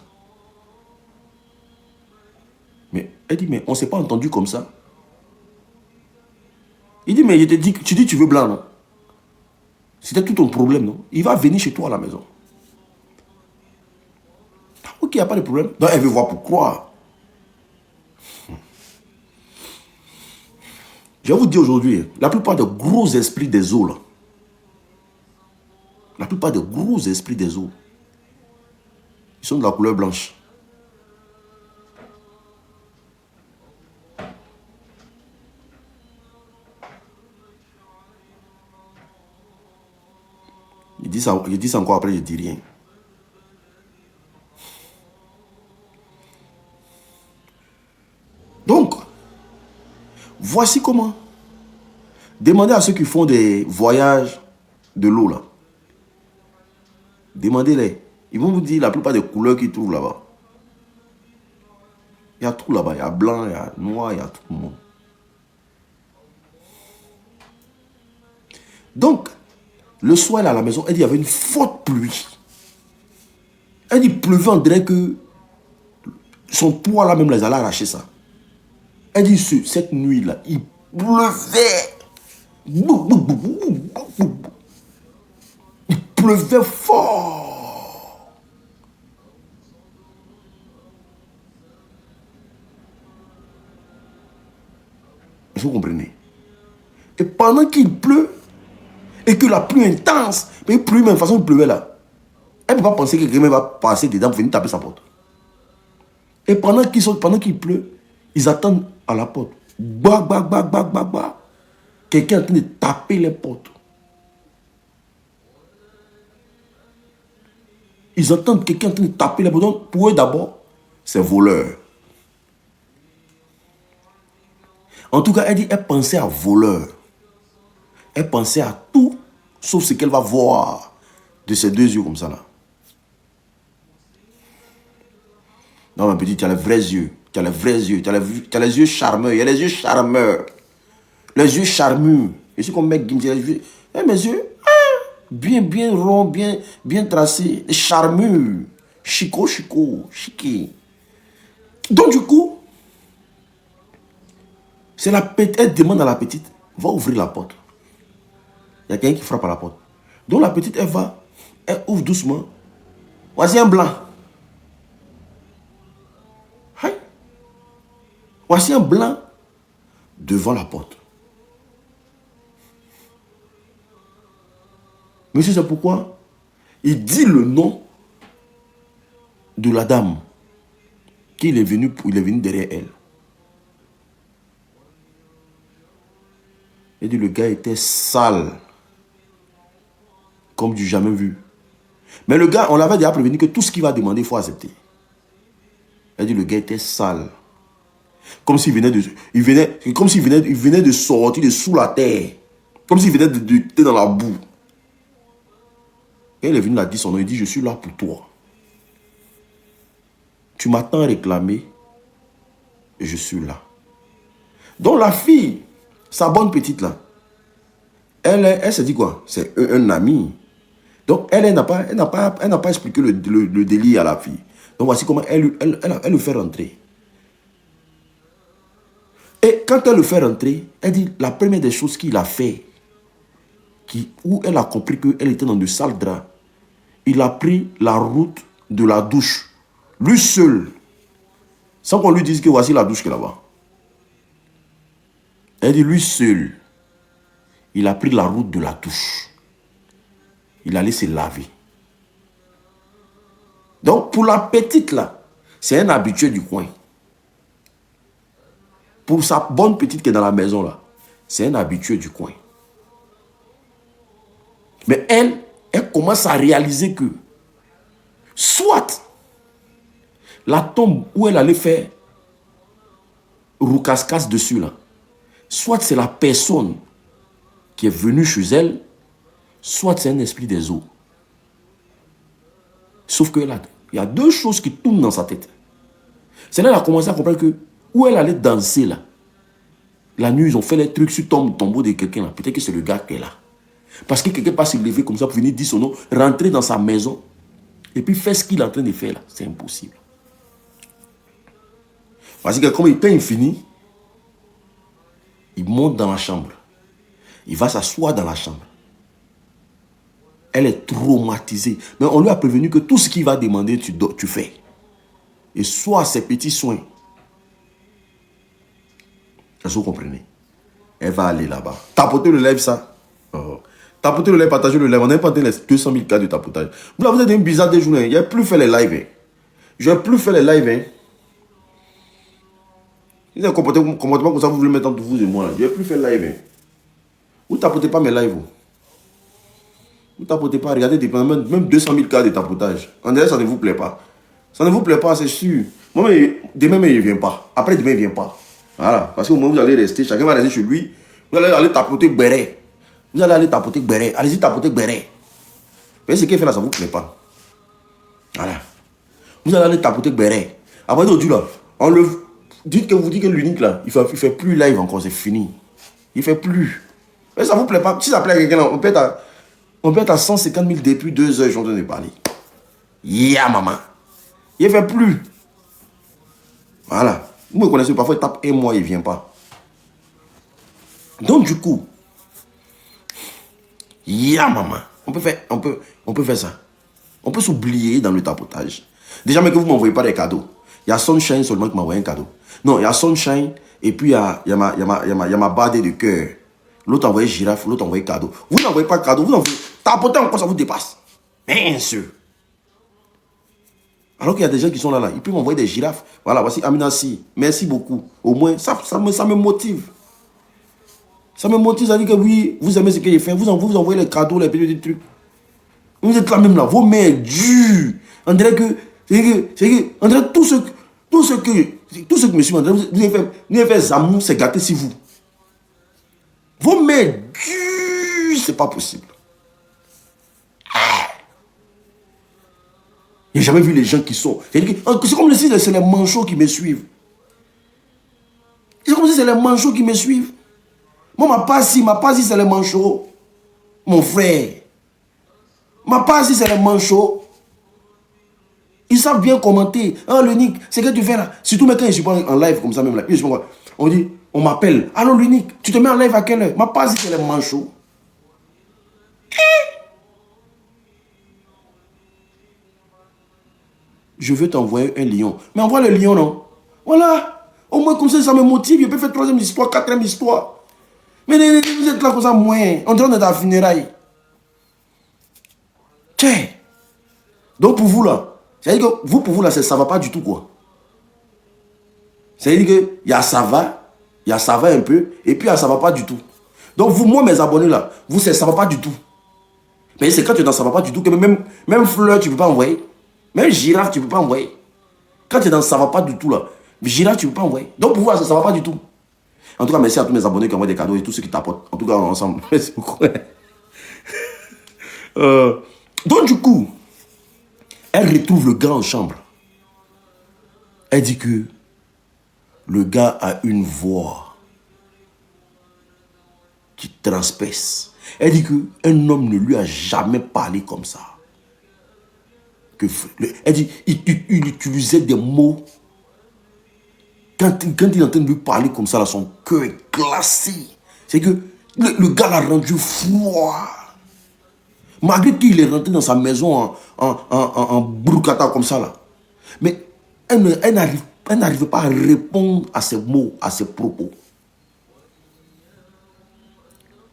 Mais elle dit, mais on ne s'est pas entendu comme ça. Il dit, mais je te dis, tu dis tu veux blanc, non? C'était tout ton problème, non? Il va venir chez toi à la maison. Ok, il n'y a pas de problème. Donc elle veut voir pour croire. Je vais vous dire aujourd'hui, la plupart des gros esprits des eaux, là, la plupart des gros esprits des eaux, ils sont de la couleur blanche. Je dis ça encore après, je ne dis rien. Donc, voici comment. Demandez à ceux qui font des voyages de l'eau là. Demandez-les. Ils vont vous dire la plupart des couleurs qu'ils trouvent là-bas. Il y a tout là-bas. Il y a blanc, il y a noir, il y a tout le monde. Donc, Le soir, elle est à la maison, elle dit qu'il y avait une forte pluie. Elle dit, il pleuvait, on dirait que son poids là même les allait arracher ça. Elle dit, cette nuit-là, il pleuvait. Il pleuvait fort. Est-ce que vous comprenez? Et pendant qu'il pleut, et que la pluie intense, mais il pleut même de façon il pleuvait là. Elle ne peut pas penser que quelqu'un va passer dedans pour venir taper sa porte. Et pendant qu'il pleut, ils attendent à la porte. Bah. Quelqu'un est en train de taper les portes. Ils entendent quelqu'un en train de taper les portes. Donc, pour eux d'abord, c'est voleur. En tout cas, elle dit, elle pensait à voleur. Elle pensait à tout, sauf ce qu'elle va voir de ses deux yeux comme ça là. Non, ma petite, tu as les vrais yeux. Tu as les vrais yeux. Tu as les yeux charmeurs. Il y a les yeux charmeurs. Les yeux charmeux. Je suis comme mec qui me dit les yeux. Eh, mes yeux, bien ronds, bien tracés. Charmeux. Chico, chiqué. Donc, du coup, c'est la petite. Elle demande à la petite, va ouvrir la porte. Il y a quelqu'un qui frappe à la porte. Donc, la petite, elle ouvre doucement. Voici un blanc. Voici un blanc devant la porte. Monsieur, c'est pourquoi il dit le nom de la dame qu'il est venu, il est venu derrière elle. Il dit le gars était sale, comme du jamais vu. Mais le gars, on l'avait déjà prévenu que tout ce qu'il va demander, il faut accepter. Il dit le gars était sale. Comme s'il venait de sortir de sous la terre. Comme s'il venait de dans la boue. Et il est venu là dire son nom. Il dit, je suis là pour toi. Tu m'as tant réclamé. Et je suis là. Donc la fille, sa bonne petite là, elle s'est dit quoi? C'est un ami. Donc elle n'a pas expliqué le délire à la fille. Donc voici comment elle le fait rentrer. Et quand elle le fait rentrer, elle dit la première des choses qu'il a fait, où elle a compris qu'elle était dans de sales draps, il a pris la route de la douche, lui seul, sans qu'on lui dise que voici la douche qui est là-bas. Elle dit lui seul, il a pris la route de la douche. Il allait se laver. Donc pour la petite là, c'est un habitué du coin. Pour sa bonne petite qui est dans la maison là, c'est un habitué du coin. Mais elle commence à réaliser que soit la tombe où elle allait faire roucasse-casse dessus là, soit c'est la personne qui est venue chez elle, soit c'est un esprit des eaux. Sauf que là, il y a deux choses qui tournent dans sa tête. C'est là qu'elle a commencé à comprendre que où elle allait danser là, la nuit ils ont fait les trucs sur le tombeau de quelqu'un là. Peut-être que c'est le gars qui est là. Parce que quelqu'un pas se lever comme ça pour venir dire son nom, rentrer dans sa maison et puis faire ce qu'il est en train de faire là. C'est impossible. Parce que quand il finit, il monte dans la chambre. Il va s'asseoir dans la chambre. Elle est traumatisée. Mais on lui a prévenu que tout ce qu'il va demander, tu fais. Et soit ses petits soins. Est-ce que vous comprenez? Elle va aller là-bas. Tapoter le live, ça. Oh. Tapoter le live, partager le live. On n'a pas les 200 000 cas de tapotage. Vous êtes une bizarre des journées. Je n'ai plus fait les lives. Hein. Je n'ai plus fait les lives. Hein. Si c'est un comportement comme ça, vous voulez mettre entre vous et moi. Je n'ai plus fait les lives. Hein. Vous ne tapotez pas mes lives. Vous ne tapotez pas. Regardez, même 200 000 cas de tapotage. En dirait, ça ne vous plaît pas. Ça ne vous plaît pas, c'est sûr. Moi, demain, il ne vient pas. Après, demain, il ne vient pas. Voilà. Parce qu'au moment où vous allez rester, chacun va rester chez lui. Vous allez aller tapoter béret. Vous allez aller tapoter béret. Allez-y tapoter béret. Mais ce qu'il fait là, ça ne vous plaît pas. Voilà. Vous allez aller tapoter béret. Après, aujourd'hui, là, dites que vous dites que l'unique, là, il ne fait plus live encore, c'est fini. Il ne fait plus. Mais ça ne vous plaît pas. Si ça plaît à quelqu'un, là, on peut être On peut être à 150 000 depuis 2 heures, je suis en train de parler. Yeah, maman. Il ne fait plus. Voilà. Vous me connaissez, parfois il tape un mois, il ne vient pas. Donc du coup, yeah, maman. On peut faire ça. On peut s'oublier dans le tapotage. Déjà, mais que vous ne m'envoyez pas des cadeaux. Il y a Sunshine seulement qui m'a envoyé un cadeau. Non, il y a Sunshine et puis il y a ma bardée de cœur. L'autre a envoyé girafe, l'autre a envoyé cadeau. Vous n'envoyez pas cadeau, vous envoyez tapoter encore, ça vous dépasse. Bien sûr. Alors qu'il y a des gens qui sont là, ils peuvent m'envoyer des girafes. Voilà, voici Aminassi. Merci beaucoup. Au moins, ça me motive. Ça me motive, ça dit que oui, vous aimez ce que j'ai fait. Vous envoyez les cadeaux, les petits trucs. Vous êtes là même là, vos mains dures. On dirait que, on dirait tout ce que me suivent, vous avez fait Zamou, c'est gâté si vous. Vos mains dures, c'est pas possible. J'ai jamais vu les gens qui sont. C'est comme si c'est les manchots qui me suivent. C'est comme si c'est les manchots qui me suivent. Moi, ma passe, c'est les manchots. Mon frère. Ma passe, c'est les manchots. Ils savent bien commenter. Ah, l'unique, c'est que tu fais là. Surtout quand je suis pas en live comme ça, même là. On dit, on m'appelle. Alors, l'unique, tu te mets en live à quelle heure? Ma passe, c'est les manchots. Je veux t'envoyer un lion. Mais envoie le lion, non? Voilà. Au moins, comme ça me motive. Je peux faire 3e histoire, 4e histoire. Mais vous êtes là comme ça, moins. On dirait qu'on est à la funéraille. Tiens. Donc, pour vous, là, c'est-à-dire que vous, pour vous, là, ça ne va pas du tout, quoi. C'est-à-dire qu'il y a ça va un peu, et puis il y a ça va pas du tout. Donc, vous, moi, mes abonnés, là, vous, ça ne va pas du tout. Mais c'est quand tu es dans ça va pas du tout, que même fleur, tu ne peux pas envoyer. Même girafe, tu ne peux pas envoyer. Quand tu es dans ça va pas du tout, là, girafe, tu ne peux pas envoyer. Donc, pour vous, ça ne va pas du tout. En tout cas, merci à tous mes abonnés qui envoient des cadeaux et tous ceux qui t'apportent. En tout cas, on est ensemble. Merci beaucoup. Donc, du coup, elle retrouve le gars en chambre. Elle dit que le gars a une voix qui transperce. Elle dit qu'un homme ne lui a jamais parlé comme ça. Elle dit il utilisait des mots. Quand il est en train de lui parler comme ça, là, son cœur est glacé. C'est que le gars l'a rendu froid. Malgré qu'il est rentré dans sa maison en broukata comme ça, là. Mais elle n'arrive pas à répondre à ses mots, à ses propos.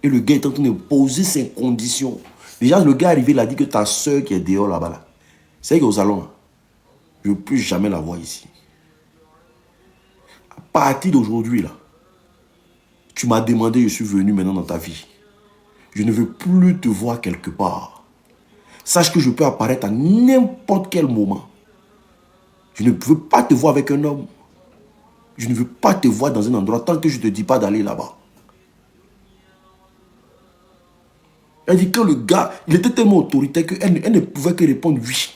Et le gars est en train de poser ses conditions. Déjà, le gars arrivé, il a dit que ta soeur qui est dehors là-bas, là, c'est qu'au salon, là, je ne veux plus jamais la voir ici. À partir d'aujourd'hui, là, tu m'as demandé, je suis venu maintenant dans ta vie. Je ne veux plus te voir quelque part. Sache que je peux apparaître à n'importe quel moment. Je ne veux pas te voir avec un homme. Je ne veux pas te voir dans un endroit tant que je ne te dis pas d'aller là-bas. Elle dit que le gars, il était tellement autoritaire qu'elle ne pouvait que répondre oui.